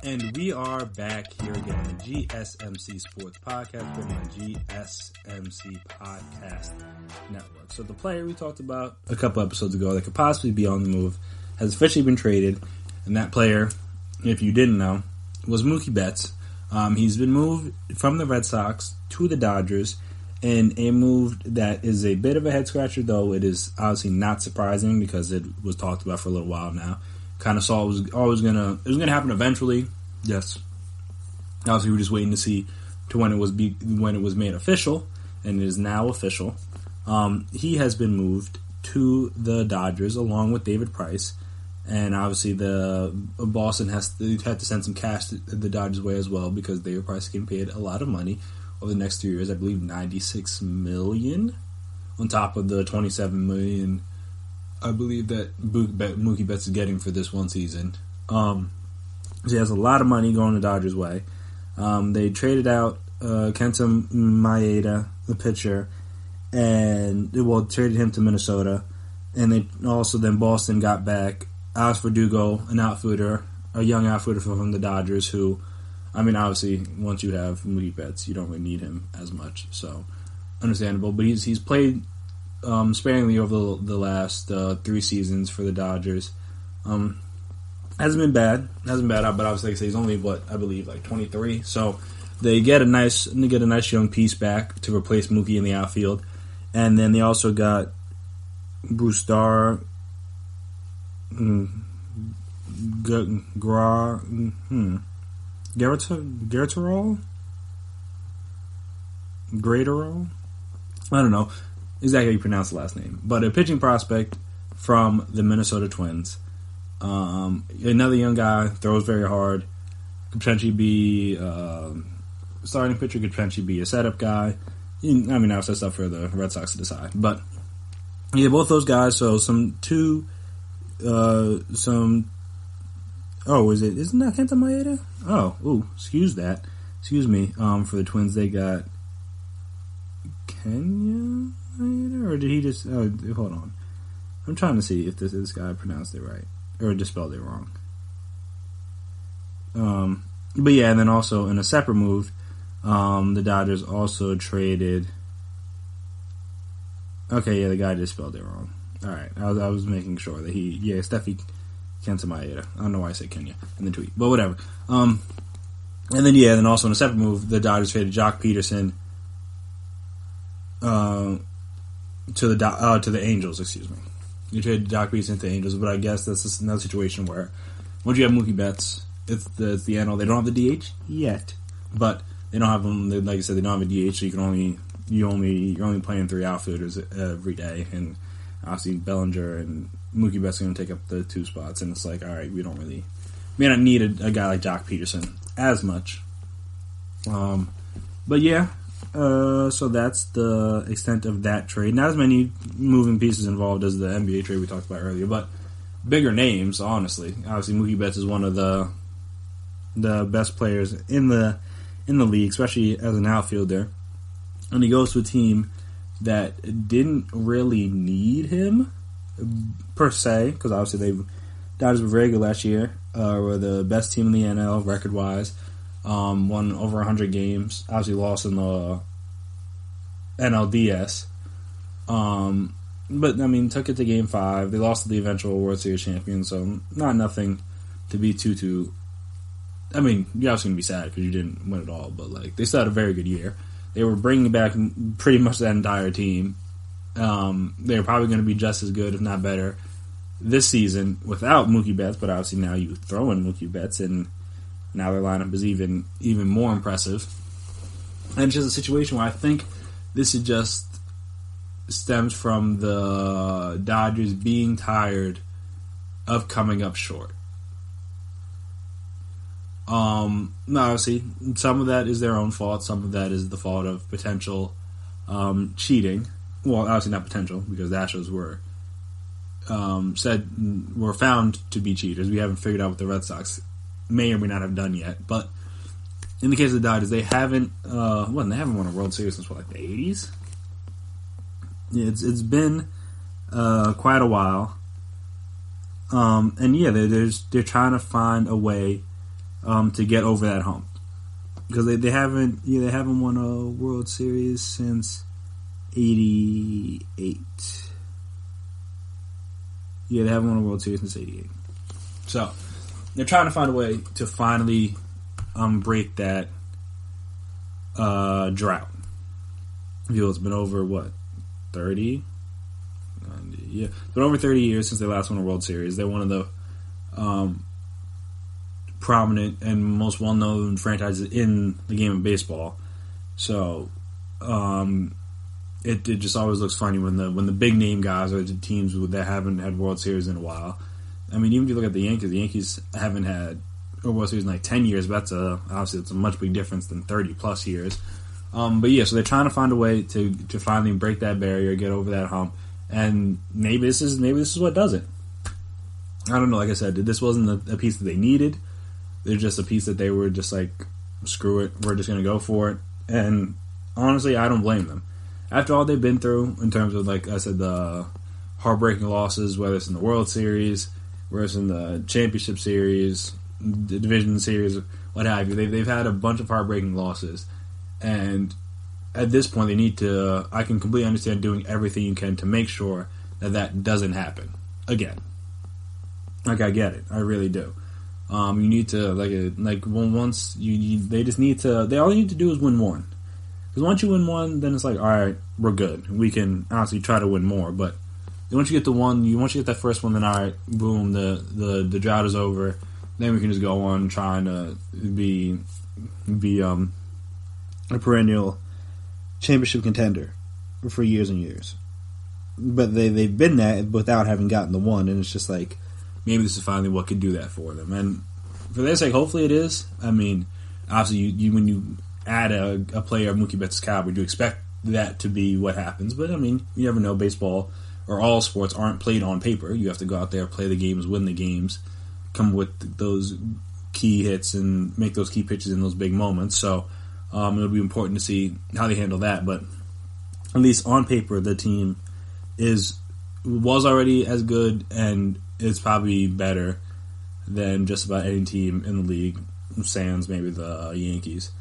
And we are back here again on the GSMC Sports Podcast, from the GSMC Podcast Network. So the player we talked about a couple episodes ago that could possibly be on the move has officially been traded. And that player, if you didn't know, was Mookie Betts. He's been moved from the Red Sox to the Dodgers in a move that is a bit of a head scratcher, though it is obviously not surprising because it was talked about for a little while now. Kind of saw it was always gonna happen eventually. Yes. Obviously, we're just waiting to see to when it was made official, and it is now official. He has been moved to the Dodgers along with David Price, and obviously the Boston had to send some cash to the Dodgers' way as well because David Price is getting paid a lot of money over the next 3 years. I believe $96 million on top of the $27 million. I believe that Mookie Betts is getting for this one season. So he has a lot of money going the Dodgers' way. They traded out Kenta Maeda, the pitcher, and traded him to Minnesota. And they also then Boston got back Alex Verdugo, an outfielder, a young outfielder from the Dodgers. Who, I mean, obviously, once you have Mookie Betts, you don't really need him as much. So understandable, but he's played sparingly over the last 3 seasons for the Dodgers. Hasn't been bad, but obviously, like I say, he's only I believe 23. So they get a nice young piece back to replace Mookie in the outfield, and then they also got Bruce Starr, Graterol. I don't know exactly how you pronounce the last name, but a pitching prospect from the Minnesota Twins. Another young guy, throws very hard, could potentially be starting pitcher, could potentially be a setup guy. I mean, that's stuff for the Red Sox to decide. But yeah, both those guys. So isn't that Kenta Maeda? Excuse me. For the Twins, they got Kenya Maeda, or did he just? Oh, hold on. I'm trying to see if this guy pronounced it right or just spelled it wrong. But yeah, and then also in a separate move, the Dodgers also traded. Okay, yeah, the guy just spelled it wrong. All right, I was making sure that Steffi Kenta Maeda. I don't know why I said Kenya in the tweet, but whatever. And then also in a separate move, the Dodgers traded Jock Peterson to the Angels. Excuse me. You traded Jock Peterson to the Angels, but I guess that's just another situation where once you have Mookie Betts, it's the NL. They don't have the DH yet, but they don't have them. Like I said, they don't have a DH, so you're only playing 3 outfielders every day, and obviously Bellinger and Mookie Betts are going to take up the 2 spots, and it's like, all right, we may not need a guy like Jock Peterson as much. But yeah, so that's the extent of that trade. Not as many moving pieces involved as the NBA trade we talked about earlier, but bigger names, honestly. Obviously, Mookie Betts is one of the best players in the league, especially as an outfielder. And he goes to a team that didn't really need him, per se, because obviously Dodgers were very good last year, were the best team in the NL record-wise. won over 100 games. Obviously lost in the NLDS. But, I mean, took it to Game 5. They lost to the eventual World Series champion, so not nothing to be too... I mean, you're obviously going to be sad because you didn't win it all, but, like, they still had a very good year. They were bringing back pretty much that entire team. They were probably going to be just as good, if not better, this season without Mookie Betts, but obviously now you throw in Mookie Betts, and now their lineup is even more impressive. And it's just a situation where I think this is just stems from the Dodgers being tired of coming up short. Obviously, some of that is their own fault. Some of that is the fault of potential cheating. Well, obviously not potential, because the Astros were found to be cheaters. We haven't figured out what the Red Sox may or may not have done yet. But in the case of the Dodgers, they haven't they haven't won a World Series since like the 80s. It's been quite a while, and yeah, they're trying to find a way to get over that hump, because they haven't won a World Series since '88. Yeah, they haven't won a World Series since '88. So they're trying to find a way to finally break that drought. It's been over 30? Yeah, it's been over 30 years since they last won a World Series. They're one of the prominent and most well-known franchises in the game of baseball. So it just always looks funny when the big name guys are the teams that haven't had World Series in a while. I mean, even if you look at the Yankees haven't had a World Series in like 10 years, but obviously it's a much big difference than 30 plus years. But yeah, so they're trying to find a way to finally break that barrier, get over that hump, and maybe this is what does it. I don't know. Like I said, this wasn't a piece that they needed. They're just a piece that they were just like, screw it, we're just going to go for it. And honestly, I don't blame them. After all they've been through, in terms of, like I said, the heartbreaking losses, whether it's in the World Series, whether it's in the Championship Series, the Division Series, what have you, they've had a bunch of heartbreaking losses. And at this point, they need to... I can completely understand doing everything you can to make sure that doesn't happen again. Like, I get it. I really do. You need to, once they just need to... All you need to do is win one. Because once you win one, then it's like, alright, we're good. We can honestly try to win more. But once you get once you get that first one, then alright, boom, the drought is over. Then we can just go on trying to be a perennial championship contender for years and years. But they've been that without having gotten the one, and it's just like, maybe this is finally what could do that for them. And for their sake, hopefully it is. I mean, obviously, you when you add a player of Mookie Betts' caliber, you expect that to be what happens. But, I mean, you never know. Baseball, or all sports, aren't played on paper. You have to go out there, play the games, win the games, come with those key hits, and make those key pitches in those big moments. So, it'll be important to see how they handle that, but at least on paper, the team was already as good, and it's probably better than just about any team in the league, sans maybe the Yankees.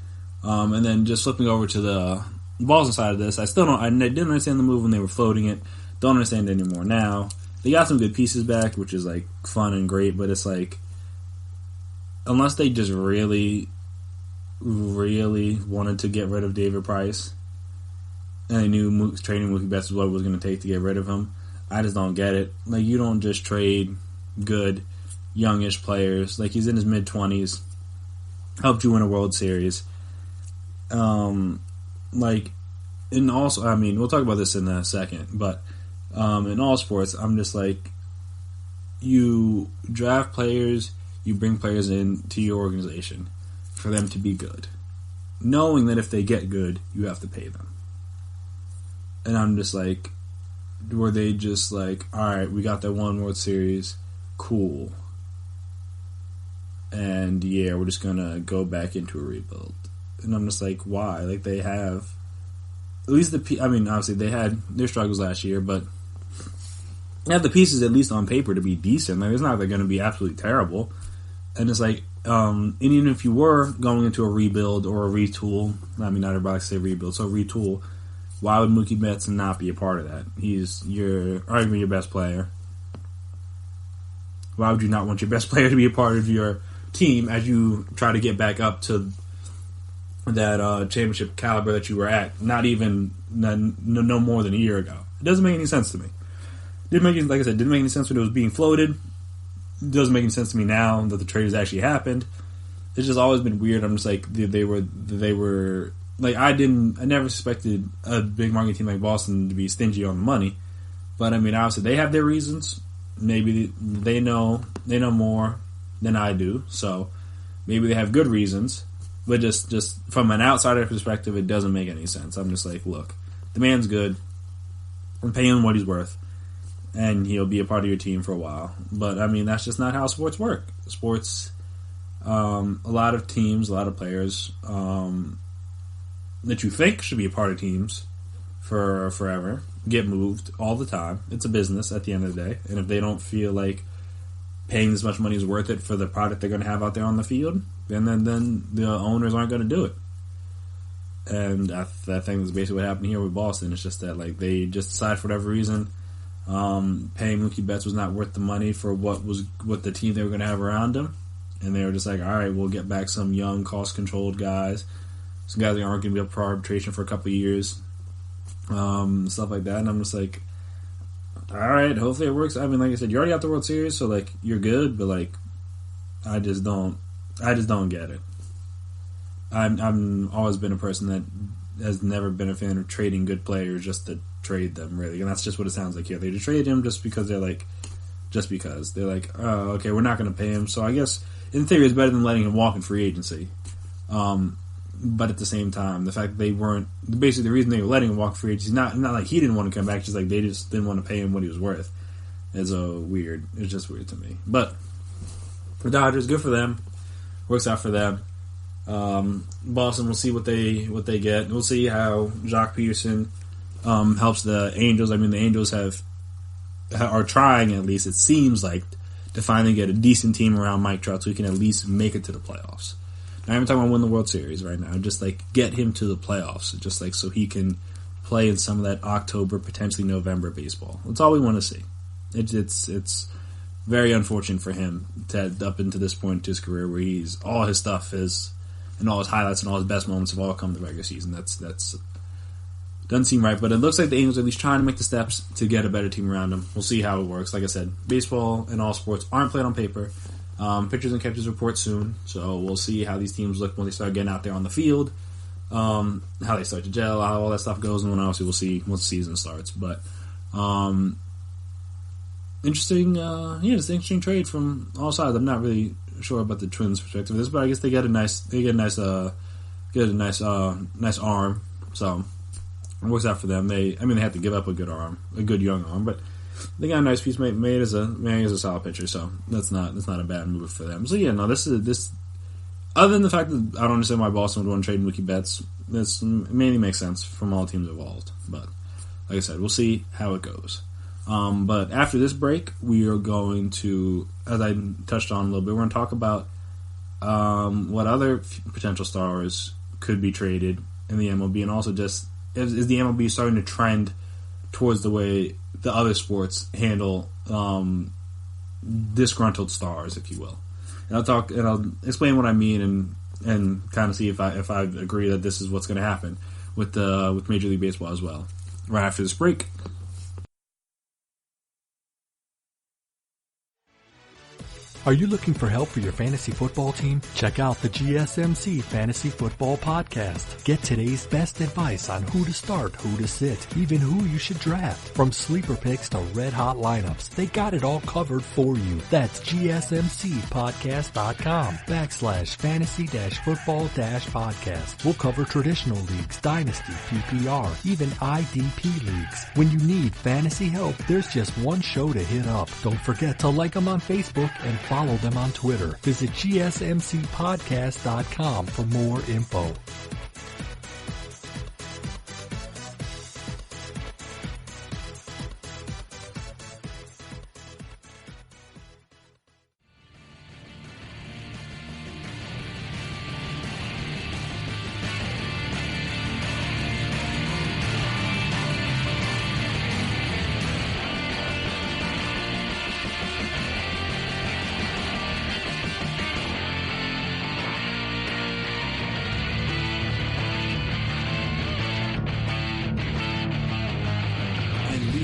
And then just flipping over to the Boston side of this, I didn't understand the move when they were floating it. Don't understand it anymore now. They got some good pieces back, which is like fun and great, but it's like, unless they just really wanted to get rid of David Price, and they knew trading Mookie Betts was what it was going to take to get rid of him, I just don't get it. Like, you don't just trade good, youngish players. Like, he's in his mid-20s, helped you win a World Series. And also, I mean, we'll talk about this in a second, but in all sports, I'm just like, you draft players, you bring players into your organization for them to be good, knowing that if they get good, you have to pay them. And I'm just like, were they just like, alright, we got that one World Series, cool, and yeah, we're just gonna go back into a rebuild. And I'm just like, why? Like, they have, at least obviously they had their struggles last year, but they have the pieces, at least on paper, to be decent. Like, it's not like they're going to be absolutely terrible. And it's like, And even if you were going into a rebuild or a retool, I mean, not everybody likes to say rebuild, so retool, why would Mookie Betts not be a part of that? He's arguably your best player. Why would you not want your best player to be a part of your team as you try to get back up to that championship caliber that you were at? Not even no more than a year ago. It doesn't make any sense to me. Didn't make any sense when it was being floated. It doesn't make any sense to me now that the trade has actually happened. It's just always been weird. I'm just like they were like I never suspected a big market team like Boston to be stingy on the money, but I mean obviously they have their reasons. Maybe they know more than I do, so maybe they have good reasons. But just from an outsider perspective, it doesn't make any sense. I'm just like, look, the man's good. I'm paying him what he's worth, and he'll be a part of your team for a while. But I mean, that's just not how sports work. Sports, a lot of teams, a lot of players that you think should be a part of teams for forever get moved all the time. It's a business at the end of the day, and if they don't feel like paying this much money is worth it for the product they're going to have out there on the field, then the owners aren't going to do it. And I think that's basically what happened here with Boston. It's just that like they just decided for whatever reason, paying Mookie Betts was not worth the money for what the team they were going to have around him, and they were just like, all right, we'll get back some young, cost-controlled guys, some guys that aren't going to be up for arbitration for a couple of years, stuff like that. And I'm just like, all right, hopefully it works. I mean, like I said, you already got the World Series, so like you're good, but like I just don't get it. I'm always been a person that has never been a fan of trading good players just to trade them, really, and that's just what it sounds like here. They just traded him just because they're like, oh, okay, we're not going to pay him, so I guess in theory it's better than letting him walk in free agency. But at the same time, the fact that they weren't basically the reason they were letting him walk free agency, not like he didn't want to come back, just like they just didn't want to pay him what he was worth. It's just weird to me. But for Dodgers, good for them. Works out for them. Boston, we'll see what they get. We'll see how Jock Peterson helps the Angels. I mean, the Angels are trying, at least it seems like, to finally get a decent team around Mike Trout so he can at least make it to the playoffs. Now, I'm talking about win the World Series right now. Just like get him to the playoffs, just like so he can play in some of that October, potentially November baseball. That's all we want to see. It's very unfortunate for him to up into this point in his career where all his stuff is, and all his highlights and all his best moments have all come the regular season. That's doesn't seem right, but it looks like the Angels are at least trying to make the steps to get a better team around him. We'll see how it works. Like I said, baseball and all sports aren't played on paper. Pitchers and catchers report soon, so we'll see how these teams look when they start getting out there on the field, how they start to gel, how all that stuff goes, and then obviously we'll see once the season starts. But interesting trade from all sides. I'm not really sure about the Twins' perspective of this, but I guess they get a nice arm, so it works out for them. They had to give up a good young arm, but they got a nice piece made as a solid pitcher, so that's not a bad move for them. So yeah, no, this. Other than the fact that I don't understand why Boston would want to trade Mookie Betts, this mainly makes sense from all teams involved. But like I said, we'll see how it goes. But after this break, we are going to, as I touched on a little bit, we're going to talk about what other potential stars could be traded in the MLB, and also just is the MLB starting to trend towards the way the other sports handle disgruntled stars, if you will. And I'll explain what I mean and kind of see if I agree that this is what's going to happen with Major League Baseball as well. Right after this break. Are you looking for help for your fantasy football team? Check out the GSMC Fantasy Football Podcast. Get today's best advice on who to start, who to sit, even who you should draft. From sleeper picks to red hot lineups, they got it all covered for you. That's GSMCpodcast.com/fantasy-football-podcast. We'll cover traditional leagues, dynasty, PPR, even IDP leagues. When you need fantasy help, there's just one show to hit up. Don't forget to like them on Facebook and follow them on Twitter. Visit GSMCpodcast.com for more info.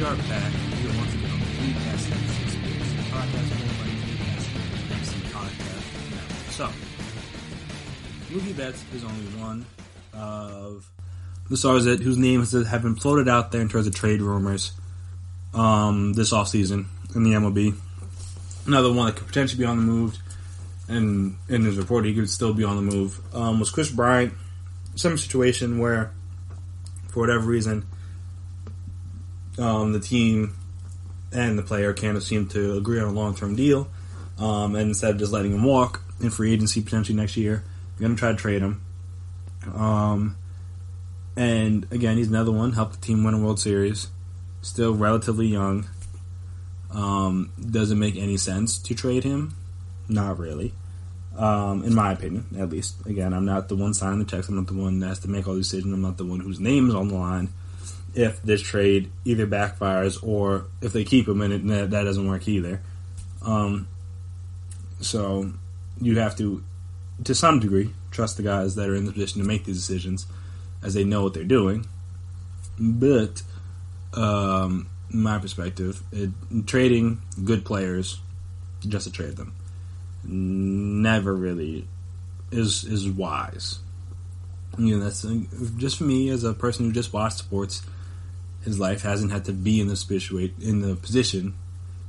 We are back. We are once again on the GSMC Sports Podcast, presented by GSMC Podcast Network. So, Mookie Betts is only one of the stars whose names have been floated out there in terms of trade rumors this offseason in the MLB. Another one that could potentially be on the move, and in his report he could still be on the move, was Kris Bryant. Some situation where, for whatever reason, the team and the player kind of seem to agree on a long-term deal, and instead of just letting him walk in free agency potentially next year, they're going to try to trade him. And again, he's another one, helped the team win a World Series, still relatively young. Doesn't make any sense to trade him. Not really. In my opinion, at least. Again, I'm not the one signing the checks. I'm not the one that has to make all these decisions. I'm not the one whose name is on the line if this trade either backfires or if they keep him and that doesn't work either. So you have to some degree, trust the guys that are in the position to make these decisions as they know what they're doing. But in my perspective, trading good players just to trade them never really is wise. You know, that's just for me as a person who just watched sports. His life hasn't had to be in the position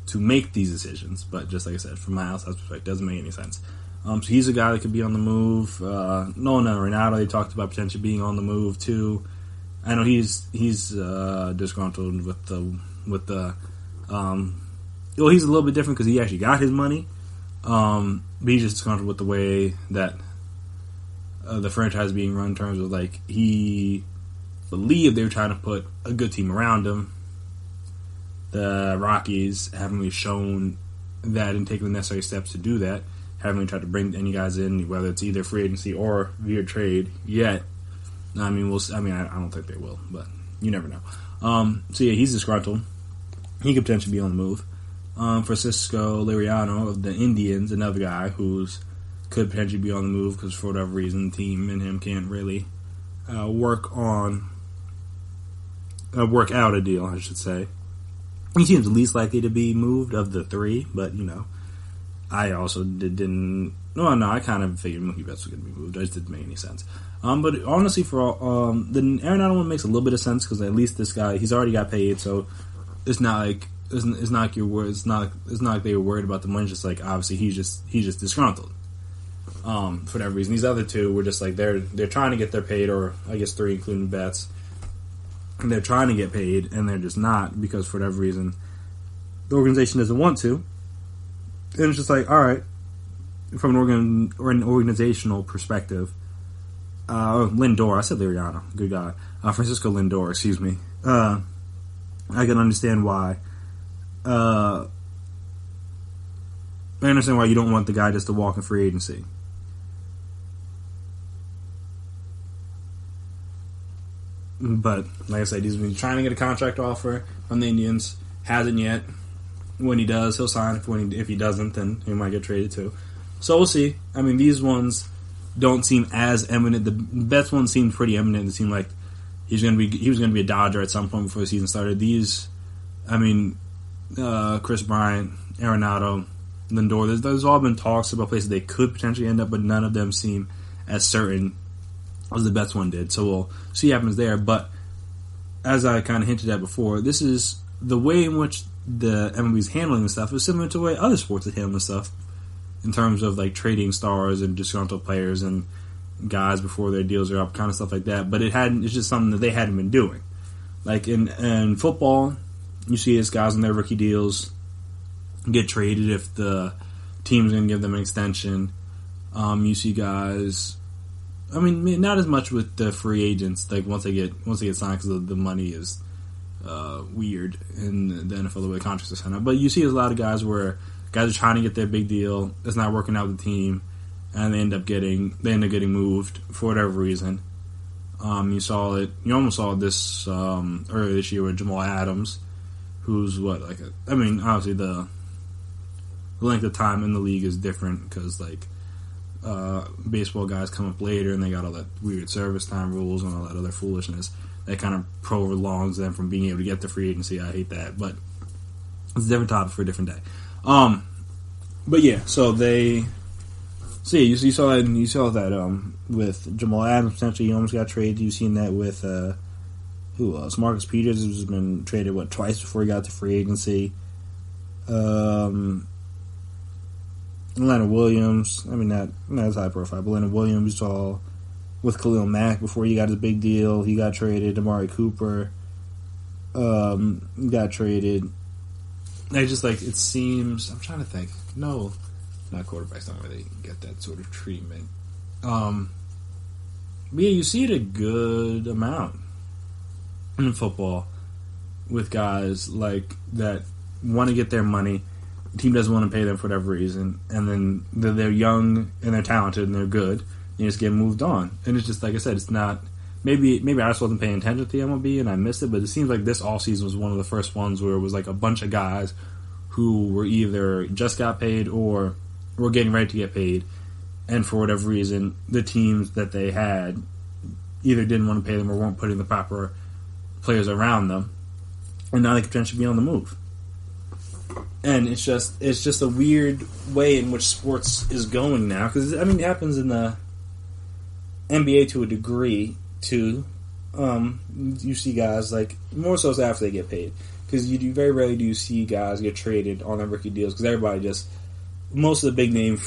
to make these decisions. But just like I said, from my outside perspective, it doesn't make any sense. So he's a guy that could be on the move. Nolan Arenado, they talked about potentially being on the move too. I know he's disgruntled with the well, he's a little bit different because he actually got his money. But he's just disgruntled with the way that the franchise is being run in terms of, like, he believed they were trying to put a good team around him. The Rockies haven't really shown that and taken the necessary steps to do that. Haven't really tried to bring any guys in, whether it's either free agency or via trade yet. I mean, I don't think they will, but you never know. So yeah, he's disgruntled. He could potentially be on the move. Francisco Liriano of the Indians, another guy who's could potentially be on the move because for whatever reason the team and him can't really work out a deal, I should say. He seems least likely to be moved of the three, but you know, I also didn't. No, I kind of figured Mookie Betts was going to be moved. It just didn't make any sense. But honestly, for all, the Arenado one makes a little bit of sense because at least this guy, he's already got paid, so it's not like they were worried about the money. It's just like obviously he's just disgruntled. For whatever reason, these other two were just like they're trying to get their paid, or I guess three including Betts. And they're trying to get paid, and they're just not because for whatever reason the organization doesn't want to. And it's just like, all right, from an organizational perspective, Lindor, I said Liriano, good guy, Francisco Lindor, excuse me. I can understand why. I understand why you don't want the guy just to walk in free agency. But, like I said, he's been trying to get a contract offer from the Indians. Hasn't yet. When he does, he'll sign. If he doesn't, then he might get traded too. So we'll see. I mean, these ones don't seem as eminent. The Betts one seemed pretty eminent. It seemed like he was going to be a Dodger at some point before the season started. These, I mean, Kris Bryant, Arenado, Lindor, there's all been talks about places they could potentially end up, but none of them seem as certain as the Betts one did. So we'll see what happens there. But as I kind of hinted at before, this is the way in which the MLB is handling this stuff is similar to the way other sports are handling this stuff in terms of like trading stars and disgruntled players and guys before their deals are up, kind of stuff like that. But it's just something that they hadn't been doing. Like in football, you see these guys on their rookie deals get traded if the team's going to give them an extension. You see guys, I mean, not as much with the free agents. Like once they get signed, because the money is weird in the NFL the way contracts are signed up. But you see a lot of guys where guys are trying to get their big deal. It's not working out with the team, and they end up getting moved for whatever reason. You almost saw this earlier this year with Jamal Adams, who's obviously the length of time in the league is different because baseball guys come up later and they got all that weird service time rules and all that other foolishness that kind of prolongs them from being able to get the free agency. I hate that, but it's a different topic for a different day. But yeah, you saw that with Jamal Adams potentially he almost got traded. You've seen that with who else? Marcus Peters has been traded twice before he got to free agency. Leonard Williams, I mean not as high profile, but Leonard Williams, you saw with Khalil Mack before he got his big deal, he got traded. Amari Cooper got traded. I just it seems, I'm trying to think. No, not quarterbacks don't really get that sort of treatment. But yeah, you see it a good amount in football with guys like that want to get their money. The team doesn't want to pay them for whatever reason, and then they're young and they're talented and they're good. You just get moved on, and it's just like I said, it's not. Maybe I just wasn't paying attention to the MLB and I missed it, but it seems like this offseason was one of the first ones where it was like a bunch of guys who were either just got paid or were getting ready to get paid, and for whatever reason, the teams that they had either didn't want to pay them or weren't putting the proper players around them, and now they could potentially be on the move. And it's just a weird way in which sports is going now, because it happens in the NBA to a degree too. You see guys more so after they get paid, because very rarely do you see guys get traded on their rookie deals, because everybody most of the big name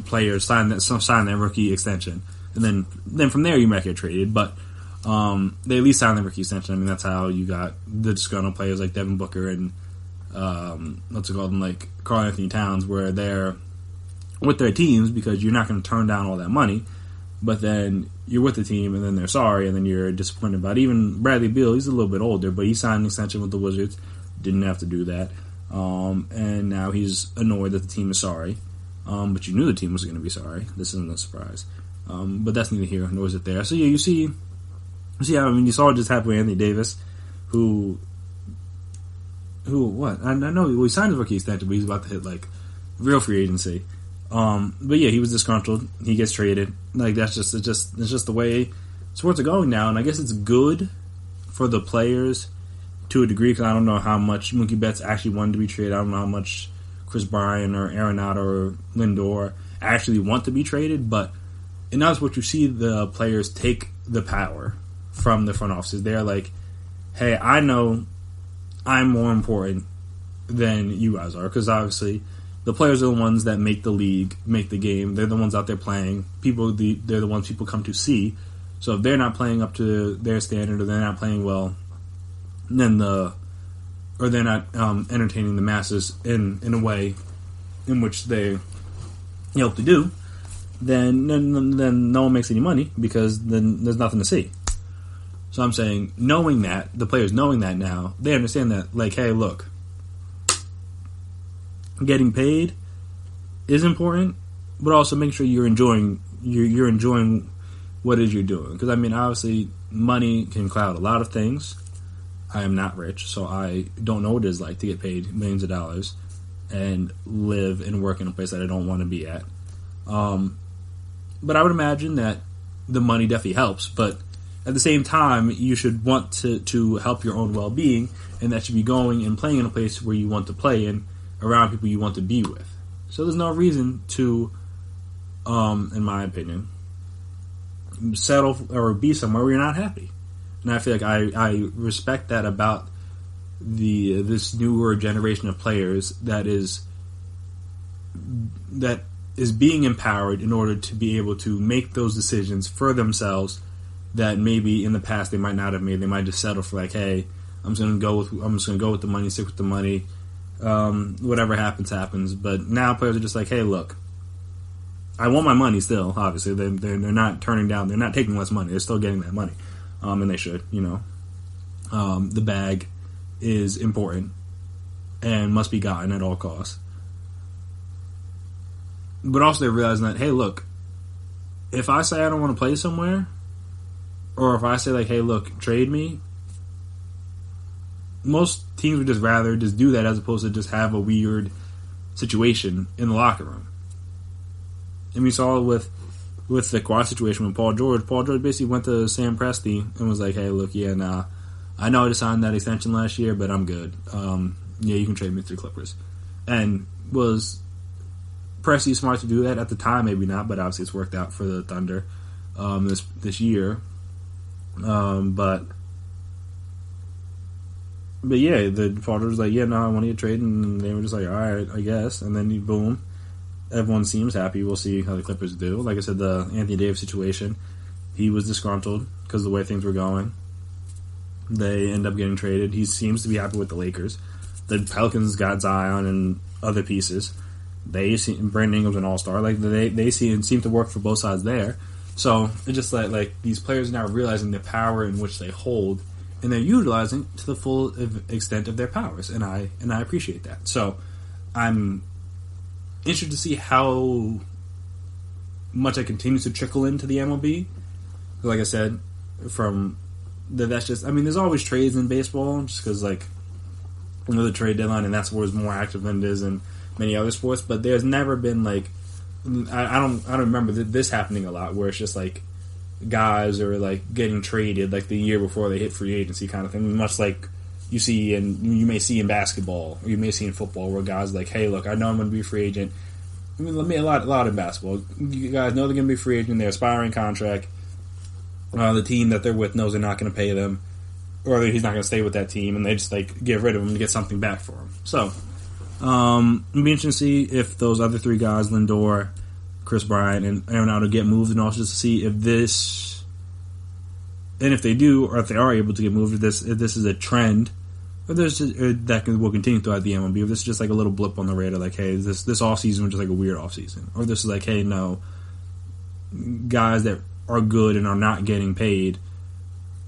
players sign their rookie extension, and then from there you might get traded, but they at least sign their rookie extension. That's how you got the disgruntled players like Devin Booker and Karl Anthony Towns, where they're with their teams because you're not going to turn down all that money, but then you're with the team and then they're sorry and then you're disappointed about it. Even Bradley Beal, he's a little bit older, but he signed an extension with the Wizards, didn't have to do that, and now he's annoyed that the team is sorry, but you knew the team was going to be sorry. This isn't a surprise, but that's neither here nor is it there. So yeah, you saw it just happen with Anthony Davis, who I know he signed his rookie extension, but he's about to hit real free agency. But yeah, he was disgruntled. He gets traded. It's just the way sports are going now, and I guess it's good for the players to a degree, because I don't know how much Mookie Betts actually wanted to be traded. I don't know how much Chris Bryant or Arenado or Lindor actually want to be traded, but and that's what you see the players take the power from the front offices. They're like, hey, I know I'm more important than you guys are, because obviously the players are the ones that make the league, make the game. They're the ones out there playing. They're the ones people come to see. So if they're not playing up to their standard, or they're not playing well, then they're not entertaining the masses in a way in which they hope to do, then no one makes any money, because then there's nothing to see. So I'm saying, knowing that, the players knowing that now, they understand that, hey, look, getting paid is important, but also make sure you're enjoying what it is you're doing. Because, obviously, money can cloud a lot of things. I am not rich, so I don't know what it is like to get paid millions of dollars and live and work in a place that I don't want to be at. But I would imagine that the money definitely helps, but at the same time, you should want to help your own well-being, and that should be going and playing in a place where you want to play and around people you want to be with. So there's no reason to, in my opinion, settle or be somewhere where you're not happy. And I feel like I respect that about this newer generation of players that is being empowered in order to be able to make those decisions for themselves that maybe in the past they might not have made. They might just settle for hey, I'm just gonna go with the money, stick with the money. Whatever happens. But now players are just hey, look, I want my money still. Obviously, they're not turning down. They're not taking less money. They're still getting that money, and they should. The bag is important and must be gotten at all costs. But also they're realizing that, hey, look, if I say I don't want to play somewhere, or if I say hey, look, trade me, most teams would just rather just do that as opposed to just have a weird situation in the locker room. And we saw it with with the Kawhi situation with Paul George basically went to Sam Presti and was like, hey, look, yeah, nah, I know I just signed that extension last year, but I'm good. Yeah, you can trade me to the Clippers. And was Presti smart to do that at the time? Maybe not, but obviously it's worked out for the Thunder this year. But yeah, the Paul George was like, yeah, no, I want to get traded, and they were just like, all right, I guess. And then boom, everyone seems happy. We'll see how the Clippers do. Like I said, the Anthony Davis situation, he was disgruntled because of the way things were going. They end up getting traded. He seems to be happy with the Lakers. The Pelicans got Zion and other pieces. Brandon Ingram's an all-star. Like they seem to work for both sides there. So it's just like these players are now realizing the power in which they hold, and they're utilizing to the full extent of their powers. And I appreciate that. So I'm interested to see how much it continues to trickle into the MLB. Like I said, that's just, I mean, there's always trades in baseball, just because, like, the trade deadline, and that's where it's more active than it is in many other sports. But there's never been, like, I don't remember this happening a lot, where it's just like guys are like getting traded like the year before they hit free agency kind of thing. Much like you may see in basketball, or you may see in football, where guys are like, hey, look, I know I'm going to be a free agent. I mean, a lot in basketball. You guys know they're going to be a free agent. They're aspiring contract. The team that they're with knows they're not going to pay them, or he's not going to stay with that team, and they just like get rid of him to get something back for him. So it'll be interesting to see if those other three guys, Lindor, Chris Bryant, and Arenado, get moved, and also just to see if this, and if they do, or if they are able to get moved, if this is a trend, or that will continue throughout the MLB, if this is just like a little blip on the radar, like, hey, this offseason was just like a weird offseason, or this is like, hey, no, guys that are good and are not getting paid,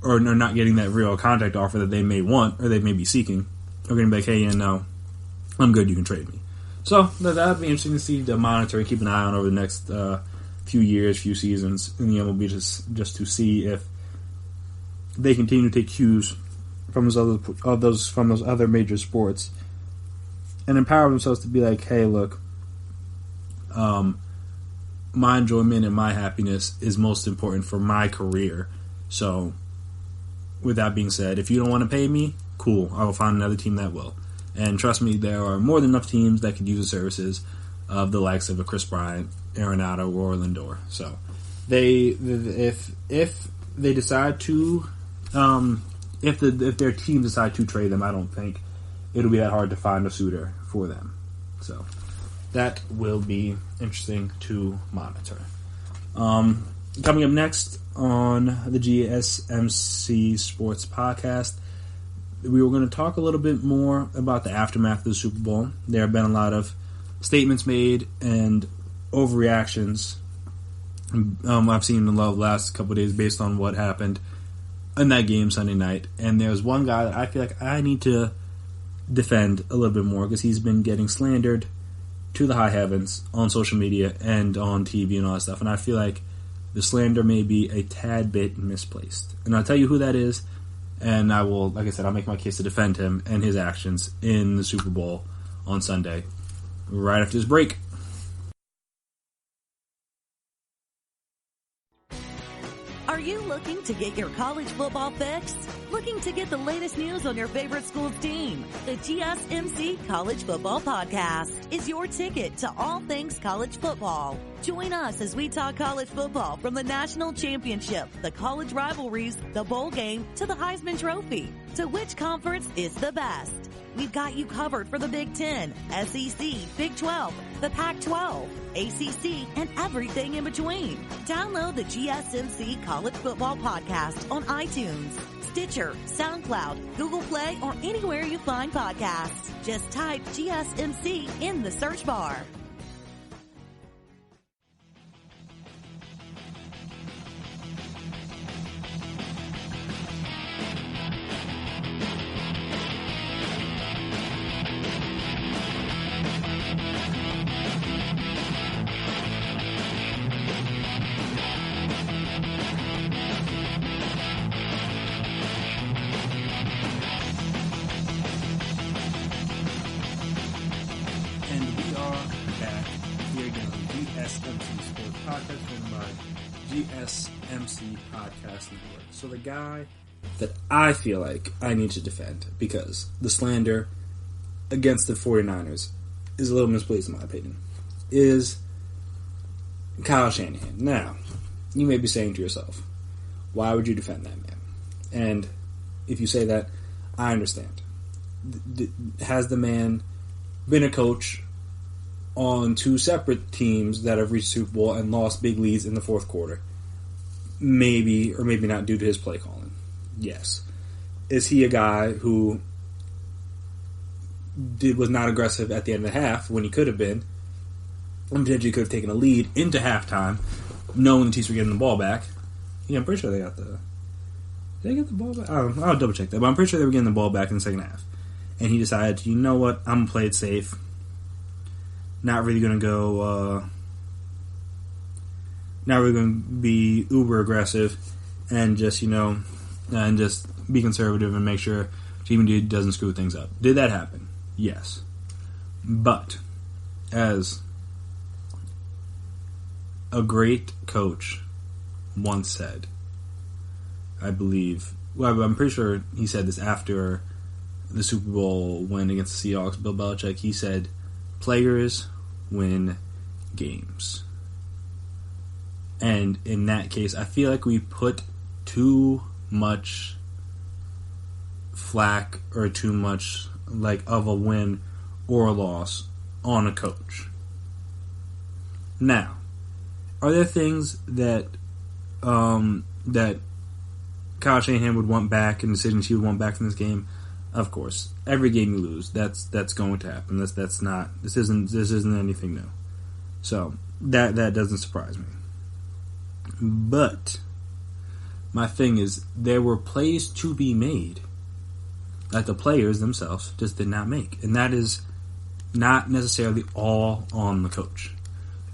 or are not getting that real contract offer that they may want, or they may be seeking, are going to be like, hey, yeah, no, I'm good, you can trade me. So that'd be interesting to see, to monitor and keep an eye on over the next few years, few seasons in the MLB, just to see if they continue to take cues from those other major sports and empower themselves to be like, hey, look, my enjoyment and my happiness is most important for my career. So, with that being said, if you don't want to pay me, cool, I will find another team that will. And trust me, there are more than enough teams that could use the services of the likes of a Chris Bryant, Arenado, or Lindor. So, if they decide to, if their team decide to trade them, I don't think it'll be that hard to find a suitor for them. So, that will be interesting to monitor. Coming up next on the GSMC Sports Podcast, we were going to talk a little bit more about the aftermath of the Super Bowl. There have been a lot of statements made and overreactions I've seen in the last couple of days based on what happened in that game Sunday night. And there's one guy that I feel like I need to defend a little bit more, because he's been getting slandered to the high heavens on social media and on TV and all that stuff. And I feel like the slander may be a tad bit misplaced. And I'll tell you who that is. And I will, like I said, I'll make my case to defend him and his actions in the Super Bowl on Sunday, right after this break. Are you looking to get your college football fix? Looking to get the latest news on your favorite school's team? The GSMC College Football Podcast is your ticket to all things college football. Join us as we talk college football, from the national championship, the college rivalries, the bowl game, to the Heisman Trophy. To which conference is the best? We've got you covered for the Big Ten, SEC, Big 12, the Pac-12, ACC, and everything in between. Download the GSMC College Football Podcast on iTunes, Stitcher, SoundCloud, Google Play, or anywhere you find podcasts. Just type GSMC in the search bar. GSMC Podcast Network. So the guy that I feel like I need to defend, because the slander against the 49ers is a little misplaced in my opinion, is Kyle Shanahan. Now, you may be saying to yourself, why would you defend that man? And if you say that, I understand. Has the man been a coach on two separate teams that have reached Super Bowl and lost big leads in the fourth quarter? Maybe, or maybe not, due to his play calling. Yes. Is he a guy who was not aggressive at the end of the half when he could have been, and potentially could have taken a lead into halftime, knowing the Chiefs were getting the ball back? Yeah, I'm pretty sure they got the... Did they get the ball back? I'll double check that, but I'm pretty sure they were getting the ball back in the second half. And he decided, you know what, I'm going to play it safe. Not really going to go... not really going to be uber aggressive, and just, and just be conservative and make sure Jimmy G doesn't screw things up. Did that happen? Yes. But, as a great coach once said, I believe, well, I'm pretty sure he said this after the Super Bowl win against the Seahawks, Bill Belichick, he said, players win games. And in that case, I feel like we put too much flack or too much of a win or a loss on a coach. Now, are there things that that Kyle Shanahan would want back and decisions he would want back from this game? Of course, every game you lose, that's going to happen. This isn't anything new. So that doesn't surprise me. But my thing is, there were plays to be made that the players themselves just did not make, and that is not necessarily all on the coach.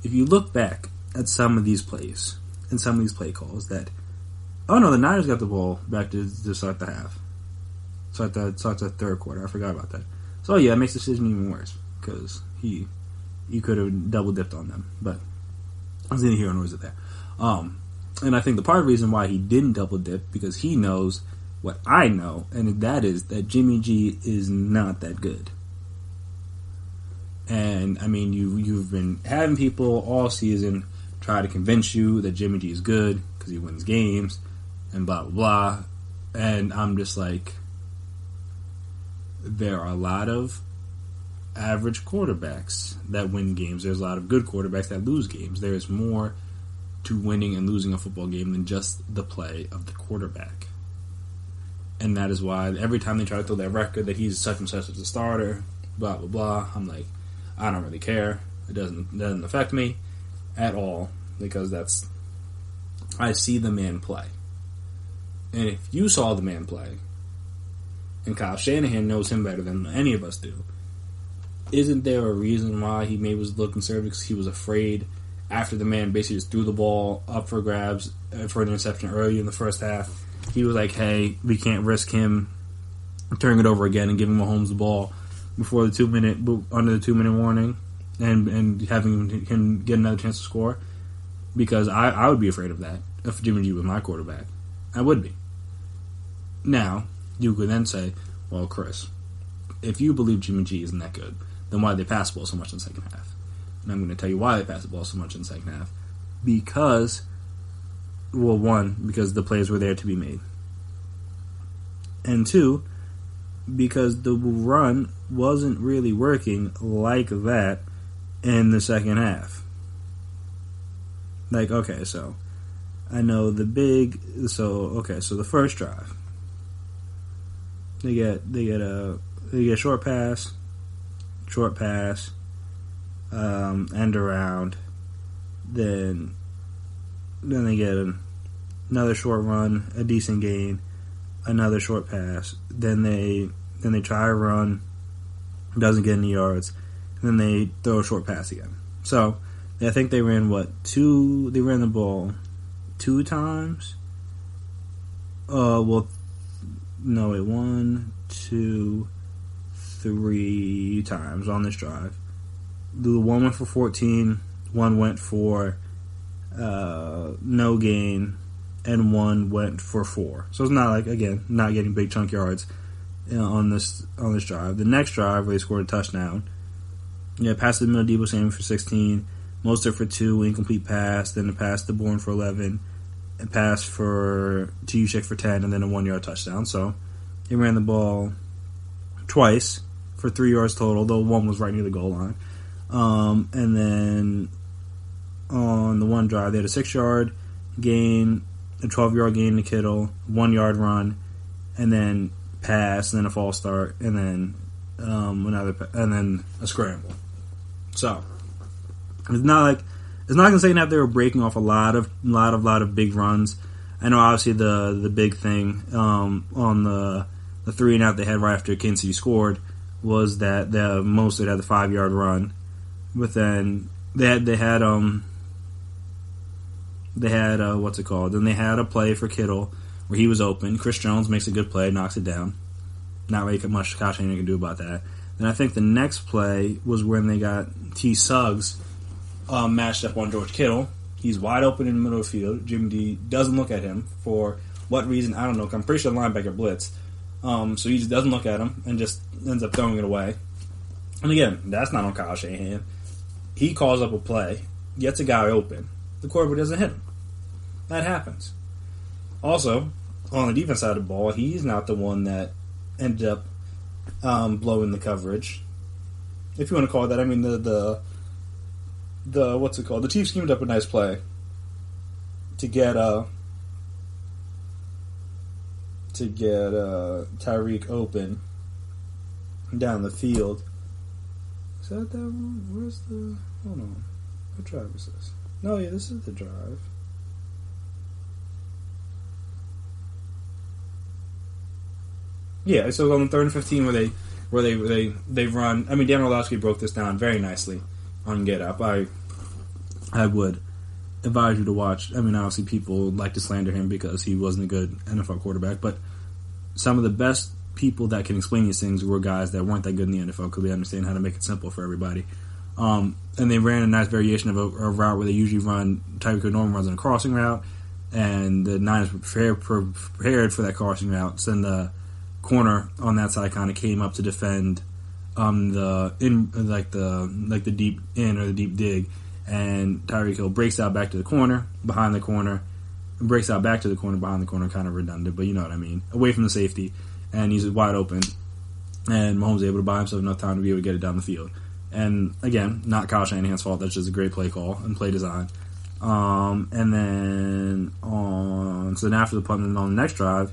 If you look back at some of these plays and some of these play calls, the Niners got the ball back to start the half. Start the third quarter. I forgot about that. So yeah, it makes the decision even worse because you could have double dipped on them. But I was in here and was it there. And I think the part of the reason why he didn't double dip because he knows what I know, and that is that Jimmy G is not that good. And I mean, you've been having people all season try to convince you that Jimmy G is good because he wins games and blah blah blah. And I'm just like, there are a lot of average quarterbacks that win games. There's a lot of good quarterbacks that lose games. There's more to winning and losing a football game than just the play of the quarterback. And that is why every time they try to throw that record that he's such and such as a starter, blah blah blah, I'm like, I don't really care. It doesn't affect me at all because I see the man play. And if you saw the man play, and Kyle Shanahan knows him better than any of us do, isn't there a reason why he maybe was a little conservative? Because he was afraid after the man basically just threw the ball up for grabs for an interception early in the first half. He was like, hey, we can't risk him turning it over again and giving Mahomes the ball before under the 2 minute warning and having him get another chance to score. Because I would be afraid of that if Jimmy G was my quarterback. I would be. Now, you could then say, well, Chris, if you believe Jimmy G isn't that good, then why did they pass the ball so much in the second half? And I'm going to tell you why they passed the ball so much in the second half. Because, well, one, because the plays were there to be made. And two, because the run wasn't really working like that in the second half. Like, okay, so I know the first drive, they get a short pass, end around, then they get another short run, a decent gain, another short pass, then they try a run, doesn't get any yards, and then they throw a short pass again. So I think they ran they ran the ball 2 times. 1, 2, 3 times on this drive. The one went for 14, one went for no gain, and one went for 4. So it's not like, again, not getting big chunk yards on this drive. The next drive, where they scored a touchdown, pass to the middle, Deebo Samuel for 16, Mostert for 2, incomplete pass, then a pass to Bourne for 11, a pass to Juszczyk for 10, and then a 1-yard touchdown. So he ran the ball twice for 3 yards total, though one was right near the goal line. And then on the one drive, they had a 6-yard gain, a 12-yard gain to Kittle, 1-yard run, and then pass, and then a false start, and then and then a scramble. So it's not gonna say that they were breaking off a lot of big runs. I know obviously the big thing on the 3-and-out they had right after Kinsey scored was that the Mostert had the 5-yard run, but then they had what's it called? Then they had a play for Kittle where he was open. Chris Jones makes a good play, knocks it down. Not really much Kyle Shanahan can do about that. Then I think the next play was when they got T. Suggs matched up on George Kittle. He's wide open in the middle of the field. Jimmy D doesn't look at him for what reason, I don't know. I'm pretty sure the linebacker blitz. So he just doesn't look at him and just ends up throwing it away. And again, that's not on Kyle Shanahan. He calls up a play, gets a guy open. The quarterback doesn't hit him. That happens. Also, on the defense side of the ball, he's not the one that ended up blowing the coverage, if you want to call it that. I mean, the what's it called? The Chiefs schemed up a nice play to get Tyreek open down the field. Is that one? Where's the? Hold on. What drive is this? No, yeah, this is the drive. Yeah, so on the 3rd and 15 where they run. I mean, Dan Orlovsky broke this down very nicely on Get Up. I would advise you to watch. I mean, obviously people like to slander him because he wasn't a good NFL quarterback, but some of the best people that can explain these things were guys that weren't that good in the NFL because they understand how to make it simple for everybody. And they ran a nice variation of a route where they usually run. Tyreek Hill normally runs on a crossing route, and the Niners were prepared for that crossing route. So then the corner on that side kind of came up to defend the deep in or the deep dig, and Tyreek Hill breaks out back to the corner, behind the corner, breaks out back to the corner, behind the corner, kind of redundant, but you know what I mean, away from the safety, and he's wide open, and Mahomes is able to buy himself enough time to be able to get it down the field. And again, not Kyle Shanahan's fault. That's just a great play call and play design. And then so then after the punt, and on the next drive,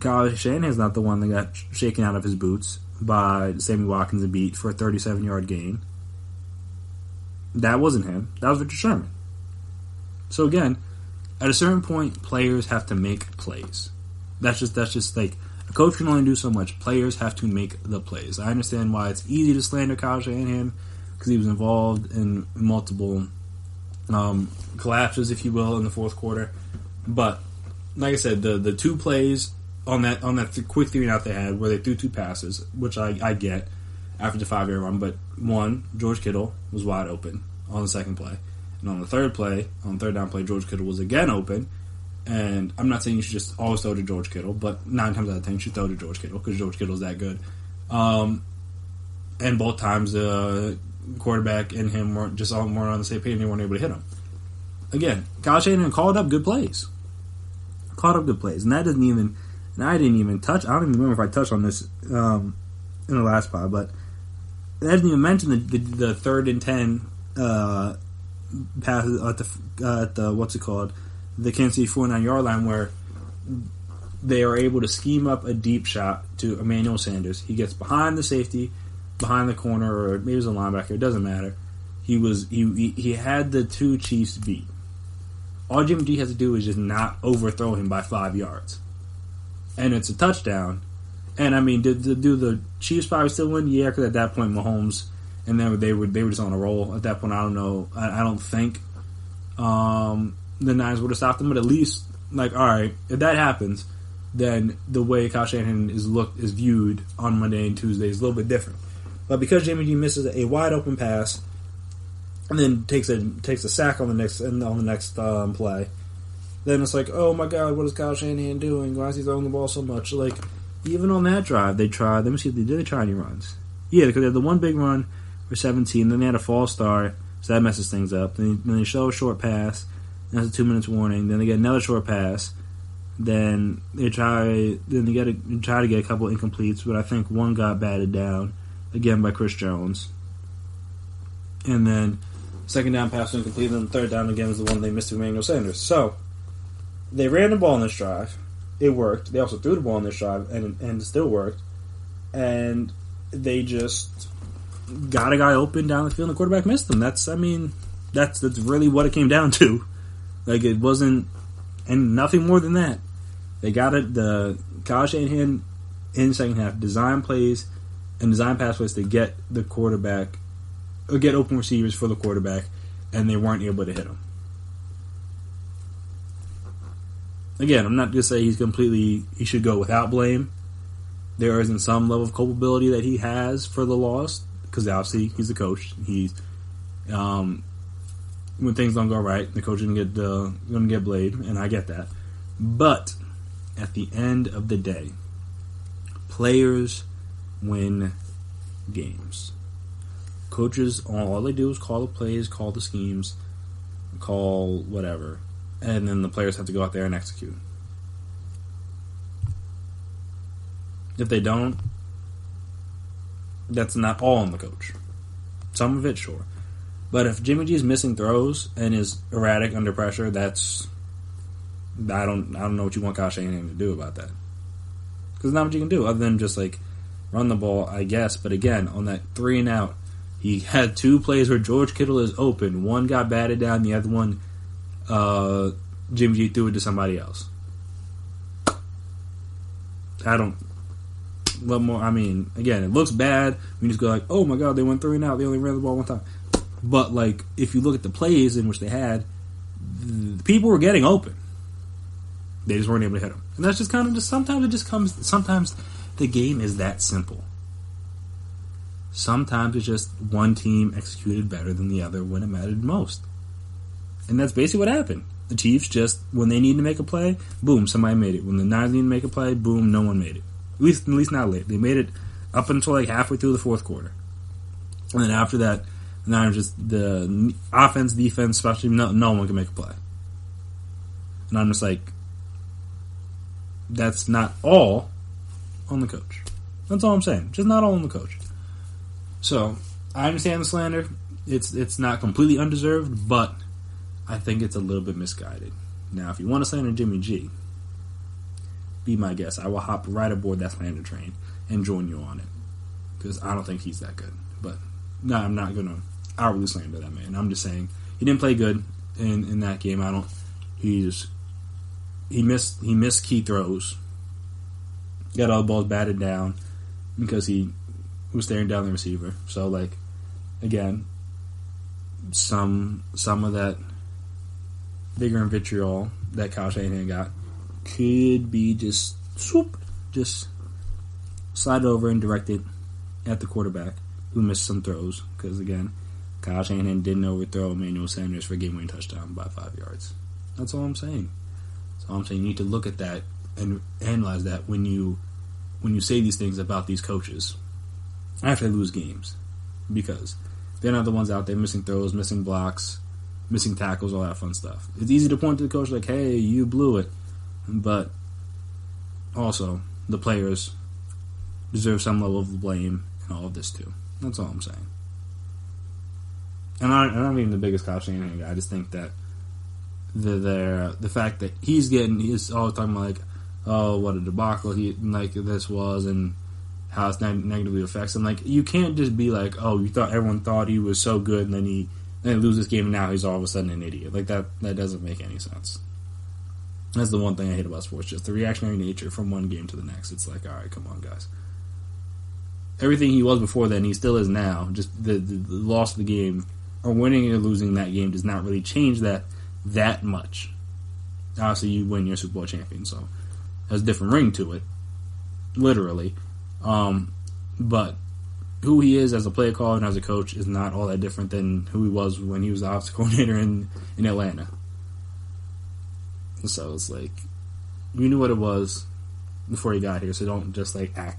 Kyle Shanahan's not the one that got shaken out of his boots by Sammy Watkins and beat for a 37-yard gain. That wasn't him. That was Richard Sherman. So again, at a certain point, players have to make plays. That's just like, a coach can only do so much. Players have to make the plays. I understand why it's easy to slander Kyle Shanahan because he was involved in multiple collapses, if you will, in the fourth quarter. But like I said, the 2 plays on that quick 3-and-out they had where they threw 2 passes, which I get after the 5-yard run. But one, George Kittle was wide open on the second play, and on the third down play, George Kittle was again open. And I'm not saying you should just always throw to George Kittle, but 9 times out of 10 you should throw to George Kittle because George Kittle's that good. And both times the quarterback and him weren't on the same page and they weren't able to hit him. Again, Kyle Shanahan called up good plays. And I didn't even touch. I don't even remember if I touched on this in the last pod, but I didn't even mention the 3rd and 10 passes at the what's it called, the Kansas City 49-yard line, where they are able to scheme up a deep shot to Emmanuel Sanders. He gets behind the safety, behind the corner, or maybe it was a linebacker. It doesn't matter. He had the 2 Chiefs beat. All Jimmy G has to do is just not overthrow him by 5 yards. And it's a touchdown. And I mean, do the Chiefs probably still win? Yeah, because at that point, Mahomes and then they were just on a roll. At that point, I don't know. I don't think the Niners would have stopped them. But at least, like, all right, if that happens, then the way Kyle Shanahan is viewed on Monday and Tuesday is a little bit different. But because Jimmy G misses a wide open pass, and then takes a sack on the next play, then it's like, oh my god, what is Kyle Shanahan doing? Why is he throwing the ball so much? Like, even on that drive, they tried. Let me see, did they try any runs? Yeah, because they had the one big run for 17, then they had a false start, so that messes things up. Then they show a short pass, and that's a 2 minutes warning. Then they get another short pass. Then they try to get a couple incompletes, but I think one got batted down again by Chris Jones. And then second down pass was incomplete, and then third down again was the one they missed to Emmanuel Sanders. So they ran the ball in this drive. It worked. They also threw the ball in this drive, and it still worked. And they just got a guy open down the field, and the quarterback missed him. That's really what it came down to. Like, it wasn't, and nothing more than that. They got it. The Kyle Shanahan in the second half design plays and design pass plays to get the quarterback, or get open receivers for the quarterback, and they weren't able to hit him. Again, I'm not going to say he should go without blame. There isn't some level of culpability that he has for the loss, because obviously he's the coach. He's when things don't go right, the coach is going to get blamed, and I get that. But at the end of the day, players win games. Coaches, all they do is call the plays, call the schemes, call whatever, and then the players have to go out there and execute. If they don't, that's not all on the coach. Some of it, sure. But if Jimmy G is missing throws and is erratic under pressure, that's... I don't know what you want Kyle Shanahan to do about that. Because not much you can do other than just, like, run the ball, I guess. But again, on that 3 and out, he had 2 plays where George Kittle is open. One got batted down, the other one, Jimmy G threw it to somebody else. What more? I mean, again, it looks bad. We just go like, oh my god, they went 3 and out. They only ran the ball one time. But, like, if you look at the plays in which they had, the people were getting open. They just weren't able to hit them. And that's just kind of sometimes the game is that simple. Sometimes it's just one team executed better than the other when it mattered most. And that's basically what happened. The Chiefs just, when they needed to make a play, boom, somebody made it. When the Niners needed to make a play, boom, no one made it. At least not late. They made it up until like halfway through the fourth quarter. And then after that, the Niners just, the offense, defense, especially, no one can make a play. And I'm just like, that's not all on the coach. That's all I'm saying. Just not all on the coach. So, I understand the slander. It's not completely undeserved, but I think it's a little bit misguided. Now, if you want to slander Jimmy G, be my guest. I will hop right aboard that slander train and join you on it. Because I don't think he's that good. But, no, I'm not going to outwardly slander that man. I'm just saying, he didn't play good in that game. He missed key throws. Got all the balls batted down because he was staring down the receiver. So, like, again, some of that vigor and vitriol that Kyle Shanahan got could be just slide over and directed at the quarterback who missed some throws. Because, again, Kyle Shanahan didn't overthrow Emmanuel Sanders for a game-winning touchdown by 5 yards. That's all I'm saying. So I'm saying you need to look at that and analyze that when you say these things about these coaches after they lose games, because they're not the ones out there missing throws, missing blocks, missing tackles, all that fun stuff. It's easy to point to the coach like, hey, you blew it, but also the players deserve some level of blame and all of this too. That's all I'm saying. And I'm not even the biggest Kyle Shanahan guy. I just think that the fact that he's always talking about like, oh, what a debacle this was and how it's negatively affects him. Like, you can't just be like, oh, everyone thought he was so good and then he lose this game and now he's all of a sudden an idiot. Like, that doesn't make any sense. That's the one thing I hate about sports, just the reactionary nature from one game to the next. It's like, alright, come on, guys. Everything he was before then, he still is now. Just the loss of the game, or winning or losing that game, does not really change that much. Obviously, you win your Super Bowl champion, so it has a different ring to it, literally. But who he is as a play caller and as a coach is not all that different than who he was when he was the offensive coordinator in Atlanta. So it's like, you knew what it was before he got here, so don't just like act.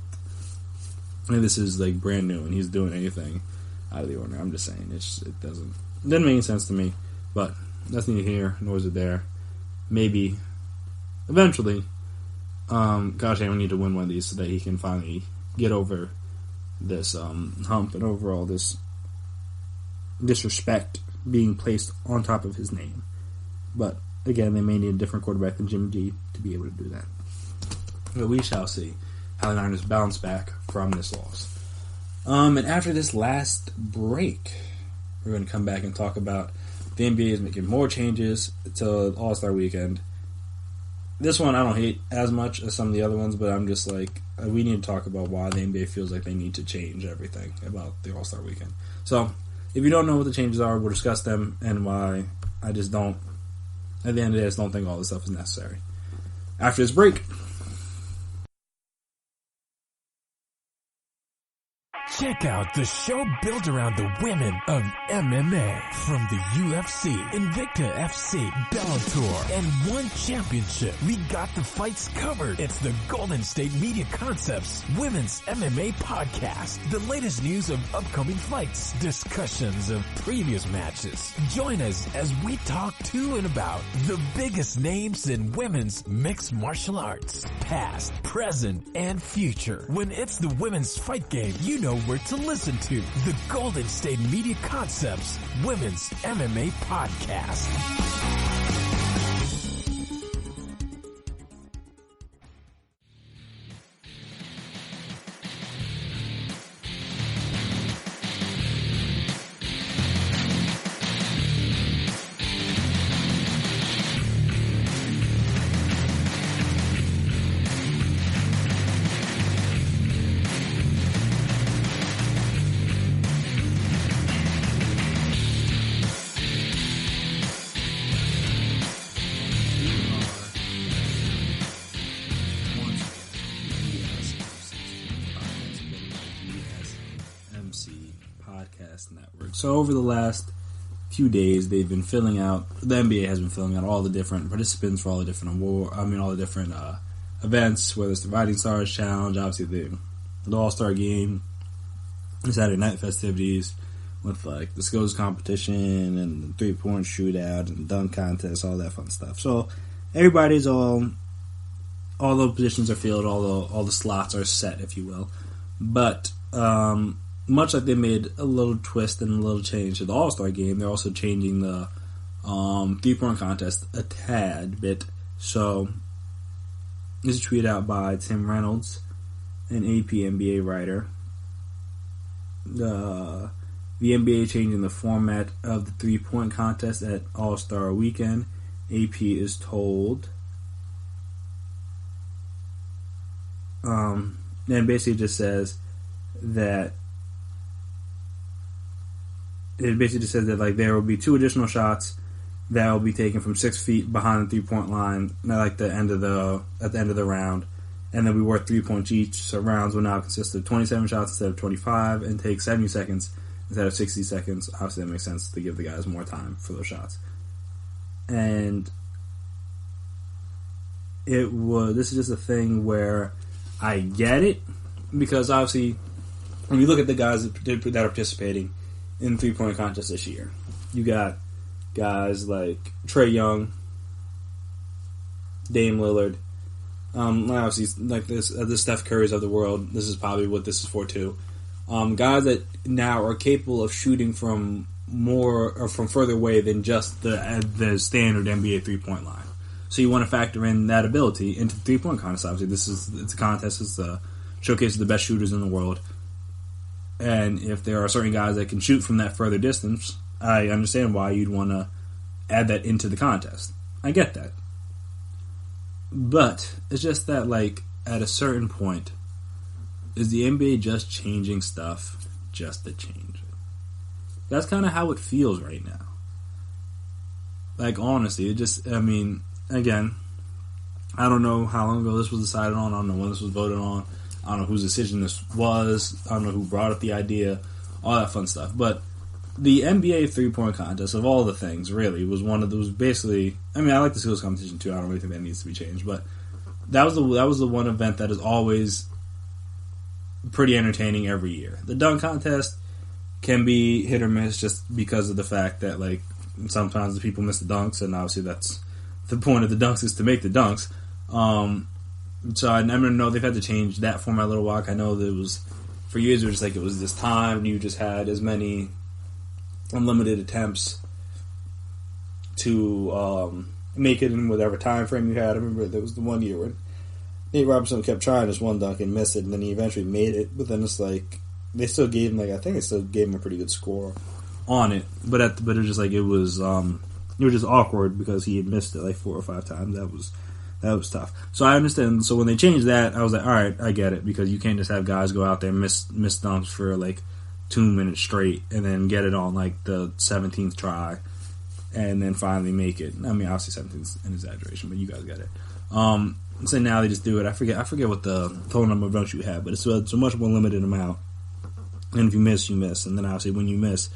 And this is like brand new, and he's doing anything out of the ordinary. I'm just saying, it doesn't make any sense to me. But that's neither here nor is it there. Maybe eventually, Kyle Shanahan will need to win one of these so that he can finally get over this hump and over all this disrespect being placed on top of his name. But again, they may need a different quarterback than Jimmy G to be able to do that. But we shall see how the Niners bounce back from this loss. And after this last break, we're going to come back and talk about the NBA is making more changes to All-Star Weekend. This one I don't hate as much as some of the other ones, but I'm just like, we need to talk about why the NBA feels like they need to change everything about the All-Star Weekend. So, if you don't know what the changes are, we'll discuss them and why I just don't, at the end of the day, I just don't think all this stuff is necessary. After this break. Check out the show built around the women of MMA. From the UFC, Invicta FC, Bellator, and One Championship. We got the fights covered. It's the Golden State Media Concepts Women's MMA Podcast. The latest news of upcoming fights, discussions of previous matches. Join us as we talk to and about the biggest names in women's mixed martial arts. Past, present, and future. When it's the women's fight game, you know where to listen to. The Golden State Media Concepts Women's MMA Podcast. So over the last few days, they've been filling out. The NBA has been filling out all the different participants for all the different all the different events. Whether it's the Rising Stars Challenge, obviously the All-Star Game, the Saturday Night festivities with like the skills competition and the 3-point shootout and dunk contest, all that fun stuff. So everybody's all the positions are filled, all the slots are set, if you will. But much like they made a little twist and a little change to the All-Star Game, they're also changing the 3-point contest a tad bit. So, this is tweeted out by Tim Reynolds, an AP NBA writer. The NBA changing the format of the 3-point contest at All-Star Weekend. AP is told. And basically just says that like there will be 2 additional shots that will be taken from 6 feet behind the 3-point line, like at the end of the round, and they'll be worth 3 points each. So rounds will now consist of 27 shots instead of 25, and take 70 seconds instead of 60 seconds. Obviously, that makes sense to give the guys more time for those shots. And this is just a thing where I get it, because obviously when you look at the guys that are participating in 3-point contest this year, you got guys like Trae Young, Dame Lillard, obviously like the Steph Currys of the world. This is probably what this is for too. Guys that now are capable of shooting from more or from further away than just the standard NBA 3-point line. So you want to factor in that ability into the 3-point contest. Obviously, it's a contest. It's a showcase of the best shooters in the world. And if there are certain guys that can shoot from that further distance, I understand why you'd want to add that into the contest. I get that. But it's just that, like, at a certain point, is the NBA just changing stuff just to change it? That's kind of how it feels right now. Like, honestly, again, I don't know how long ago this was decided on. I don't know when this was voted on. I don't know whose decision this was. I don't know who brought up the idea. All that fun stuff. But the NBA 3-point contest, of all the things, really, was one of those. Basically, I mean, I like the skills competition too. I don't really think that needs to be changed, but that was the one event that is always pretty entertaining every year. The dunk contest can be hit or miss just because of the fact that, like, sometimes the people miss the dunks, and obviously that's the point of the dunks, is to make the dunks. So I never know, they've had to change that format a little while. I know that it was, for years it was just like, it was this time, and you just had as many unlimited attempts to make it in whatever time frame you had. I remember there was the one year where Nate Robinson kept trying this one dunk and missed it, and then he eventually made it, but then it's like, they still gave him, like, I think they still gave him a pretty good score on it, but it was just like, it was just awkward because he had missed it like 4 or 5 times. That was tough. So I understand. So when they changed that, I was like, all right, I get it, because you can't just have guys go out there and miss dunks for like 2 minutes straight and then get it on like the 17th try and then finally make it. I mean, obviously 17th is an exaggeration, but you guys get it. So now they just do it. I forget what the total number of dunks you have, but it's a much more limited amount. And if you miss, you miss. And then obviously when you miss,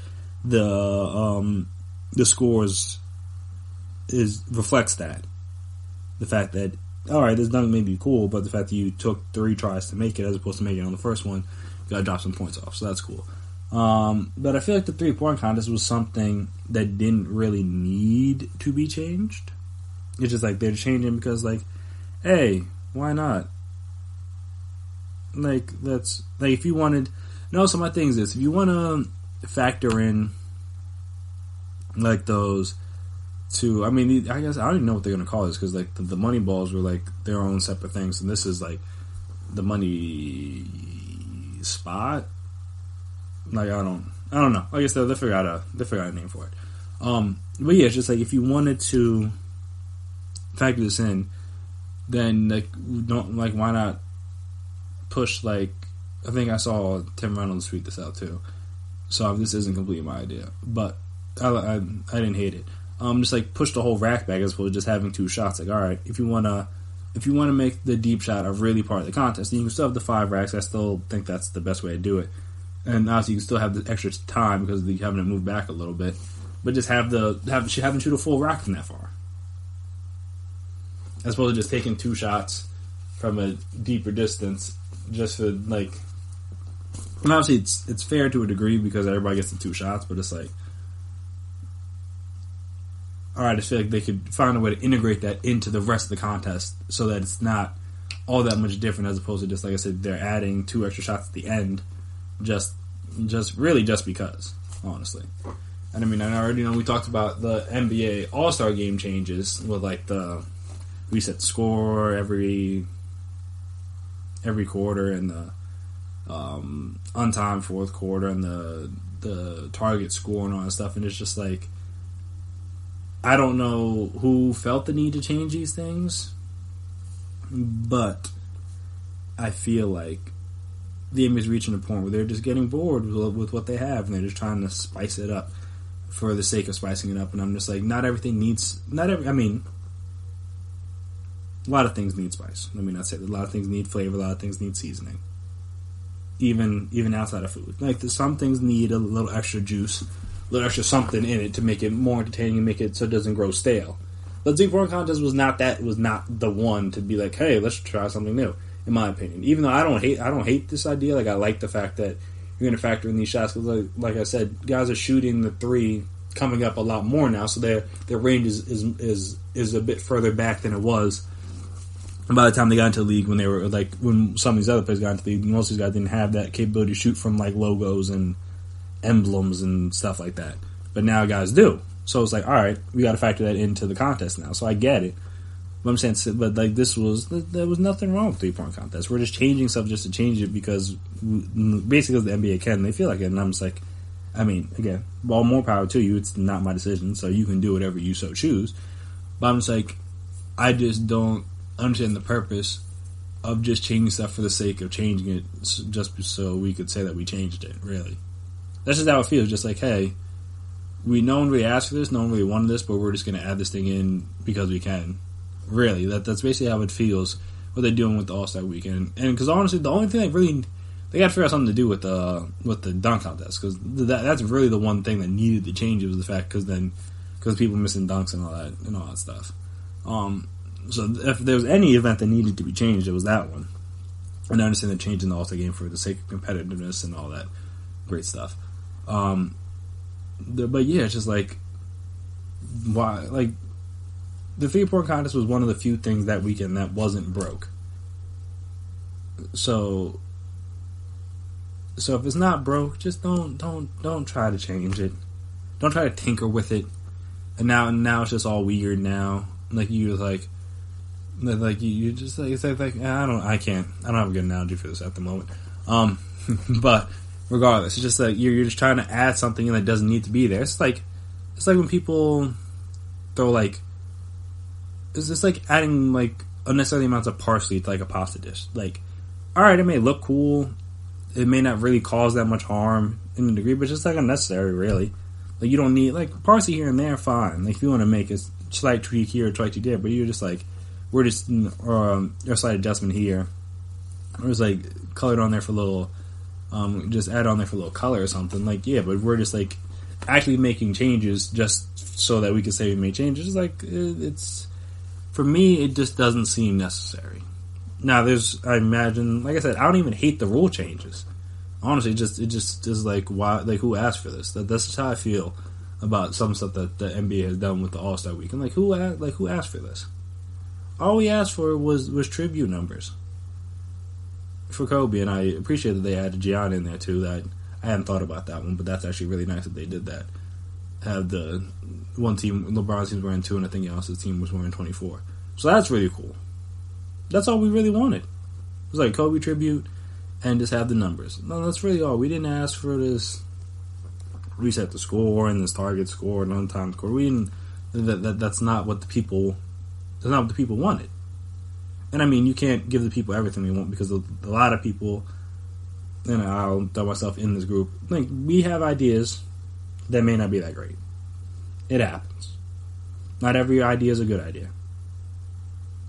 the scores reflects that. The fact that, alright, this dunk may be cool, but the fact that you took 3 tries to make it as opposed to making it on the first one, you gotta drop some points off, so that's cool. But I feel like the 3-point contest was something that didn't really need to be changed. It's just like, they're changing because, like, hey, why not? Like, that's, like, if you wanted, no, so my thing is this, if you want to factor in, like, those to, I mean, I guess I don't even know what they're going to call this, because like the money balls were like their own separate things, and this is like the money spot. Like, I don't know. I guess they'll figure out a name for it. But yeah, it's just like, if you wanted to factor this in, then like, don't, like, why not push, like, I think I saw Tim Reynolds tweet this out too. So this isn't completely my idea, but I didn't hate it. Just like push the whole rack back as opposed to just having 2 shots. Like, all right, if you wanna make the deep shot a really part of the contest, then you can still have the 5 racks. I still think that's the best way to do it. And obviously you can still have the extra time because you're having to move back a little bit. But just have them shoot a full rack from that far, as opposed to just taking 2 shots from a deeper distance. Just for, like, and obviously it's fair to a degree because everybody gets the 2 shots, but it's like, alright, I feel like they could find a way to integrate that into the rest of the contest so that it's not all that much different, as opposed to just, like I said, they're adding 2 extra shots at the end just because, honestly. And I mean, I already know we talked about the NBA All-Star Game changes with like the reset score every quarter, and the untimed fourth quarter, and the target score and all that stuff, and it's just like, I don't know who felt the need to change these things, but I feel like the NBA is reaching a point where they're just getting bored with what they have, and they're just trying to spice it up for the sake of spicing it up. And I'm just like, I mean, a lot of things need spice. Let me not say that. A lot of things need flavor. A lot of things need seasoning. Even outside of food, like some things need a little extra juice, a little extra something in it to make it more entertaining and make it so it doesn't grow stale. The 3-point contest was not that. It was not the one to be like, hey, let's try something new. In my opinion, even though I don't hate this idea. Like, I like the fact that you're going to factor in these shots, because like I said, guys are shooting the 3 coming up a lot more now, so their range is a bit further back than it was. And by the time they got into the league, when some of these other players got into the league, most of these guys didn't have that capability to shoot from like logos and emblems and stuff like that. But now guys do. So it's like, all right, we got to factor that into the contest now. So I get it. But I'm saying, but like there was nothing wrong with 3-point contest. We're just changing stuff just to change it because basically the NBA can. They feel like it, and I'm just like, I mean, again, well, more power to you. It's not my decision, so you can do whatever you so choose. But I'm just like, I just don't understand the purpose of just changing stuff for the sake of changing it, just so we could say that we changed it. Really, that's just how it feels. Just like, hey, no one really asked for this, no one really wanted this, but we're just going to add this thing in because we can. Really, that's basically how it feels. What they're doing with the All-Star Weekend, and because honestly, the only thing that really they got to figure out something to do with the dunk contest, because that's really the one thing that needed to change. It was the fact because people missing dunks and all that stuff. So if there was any event that needed to be changed, it was that one. And I understand they're changing the All-Star game for the sake of competitiveness and all that great stuff. But yeah, it's just like, why? Like, the 3-point contest was one of the few things that weekend that wasn't broke. So if it's not broke, just don't try to change it. Don't try to tinker with it. And now it's just all weird now. Like, you just like, it's like I don't have a good analogy for this at the moment. But regardless, it's just like you're just trying to add something that doesn't need to be there. It's like when people throw like, it's just like adding like unnecessary amounts of parsley to like a pasta dish. Like, alright, it may look cool, it may not really cause that much harm in a degree, but it's just like unnecessary, really. Like, you don't need, like, parsley here and there, fine. Like, if you want to make a slight tweak here or tweak there, but you're just like, we're just, or a slight adjustment here, or just like colored on there for a little, just add on there for a little color or something. Like, yeah, but we're just like actually making changes just so that we can say we made changes. It's like, it's, for me, it just doesn't seem necessary. Now, I imagine, like I said, I don't even hate the rule changes. Honestly, it just is like, why? Like, who asked for this? That's just how I feel about some stuff that the NBA has done with the All-Star Week. I'm like, who asked for this? All we asked for was tribute numbers for Kobe, and I appreciate that they added Gianna in there too. That I hadn't thought about that one, but that's actually really nice that they did that. Have the one team, LeBron's team, wearing 2, and I think Giannis' team was wearing 24. So that's really cool. That's all we really wanted. It was like Kobe tribute and just have the numbers. No, that's really all. We didn't ask for this reset the score and this target score and on-time score. We didn't. That's not what the people. That's not what the people wanted. And I mean, you can't give the people everything they want, because a lot of people, and I'll throw myself in this group, like, we have ideas that may not be that great. It happens. Not every idea is a good idea.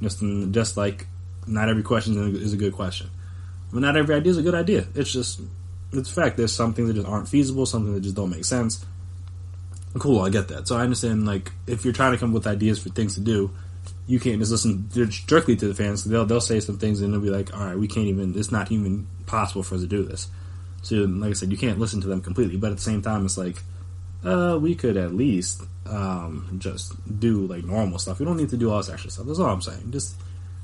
Just like not every question is a good question. But not every idea is a good idea. It's a fact. There's some things that just aren't feasible, something that just don't make sense. Cool, I get that. So I understand, like, if you're trying to come up with ideas for things to do, you can't just listen strictly to the fans. They'll say some things and they'll be like, all right, we can't even, it's not even possible for us to do this. So, like I said, you can't listen to them completely. But at the same time, it's like, we could at least just do, like, normal stuff. We don't need to do all this extra stuff. That's all I'm saying. Just,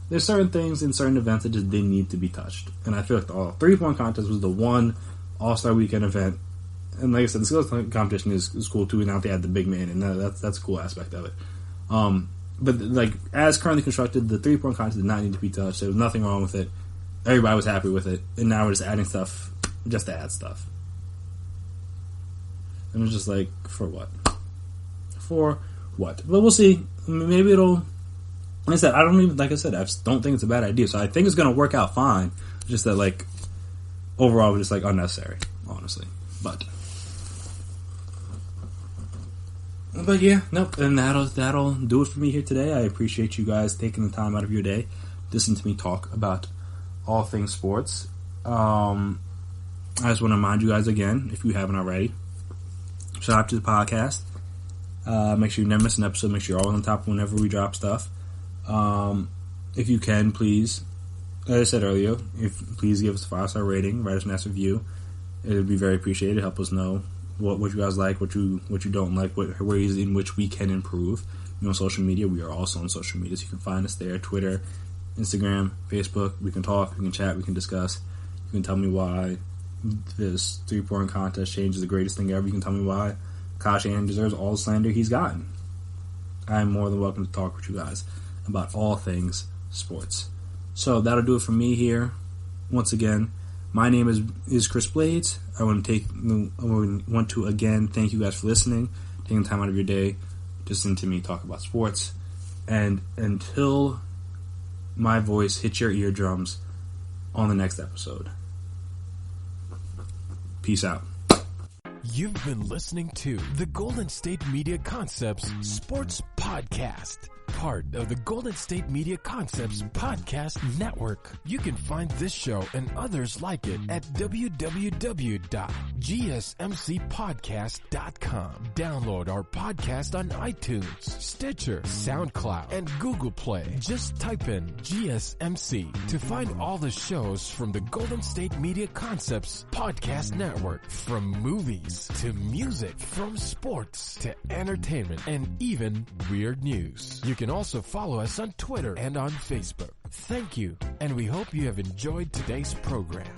there's certain things in certain events that just didn't need to be touched. And I feel like the 3-point contest was the one All-Star Weekend event. And like I said, the skills competition is cool too. Now they add the big man, and that's a cool aspect of it. But like, as currently constructed, the 3-point contest did not need to be touched. There was nothing wrong with it. Everybody was happy with it, and now we're just adding stuff just to add stuff. And it's just like, for what? For what? But we'll see. Maybe it'll. Like I said, I just don't think it's a bad idea. So I think it's gonna work out fine. Just that, like, overall, it's just like unnecessary, honestly. But yeah, nope. And that'll do it for me here today. I appreciate you guys taking the time out of your day to listen to me talk about all things sports. I just want to remind you guys again, if you haven't already, subscribe to the podcast. Make sure you never miss an episode. Make sure you're always on top whenever we drop stuff. If you can, please, as I said earlier, please give us a 5-star rating, write us a nice review. It would be very appreciated. Help us know what you guys like, what you don't like, what ways in which we can improve. On social media, we are also on social media, so you can find us there: Twitter, Instagram, Facebook. We can talk, we can chat, we can discuss. You can tell me why this 3-point contest change is the greatest thing ever. You can tell me why Kyle Shanahan deserves all the slander he's gotten. I am more than welcome to talk with you guys about all things sports. So that'll do it for me here. Once again, my name is Chris Blades. I want to again thank you guys for listening, taking the time out of your day to listen to me talk about sports. And until my voice hits your eardrums on the next episode, peace out. You've been listening to the Golden State Media Concepts Sports Podcast, part part of the Golden State Media Concepts Podcast Network. You can find this show and others like it at www.gsmcpodcast.com. Download our podcast on iTunes, Stitcher, SoundCloud, and Google Play. Just type in GSMC to find all the shows from the Golden State Media Concepts Podcast Network. From movies to music, from sports to entertainment, and even weird news. You can also follow us on Twitter and on Facebook. Thank you, and we hope you have enjoyed today's program.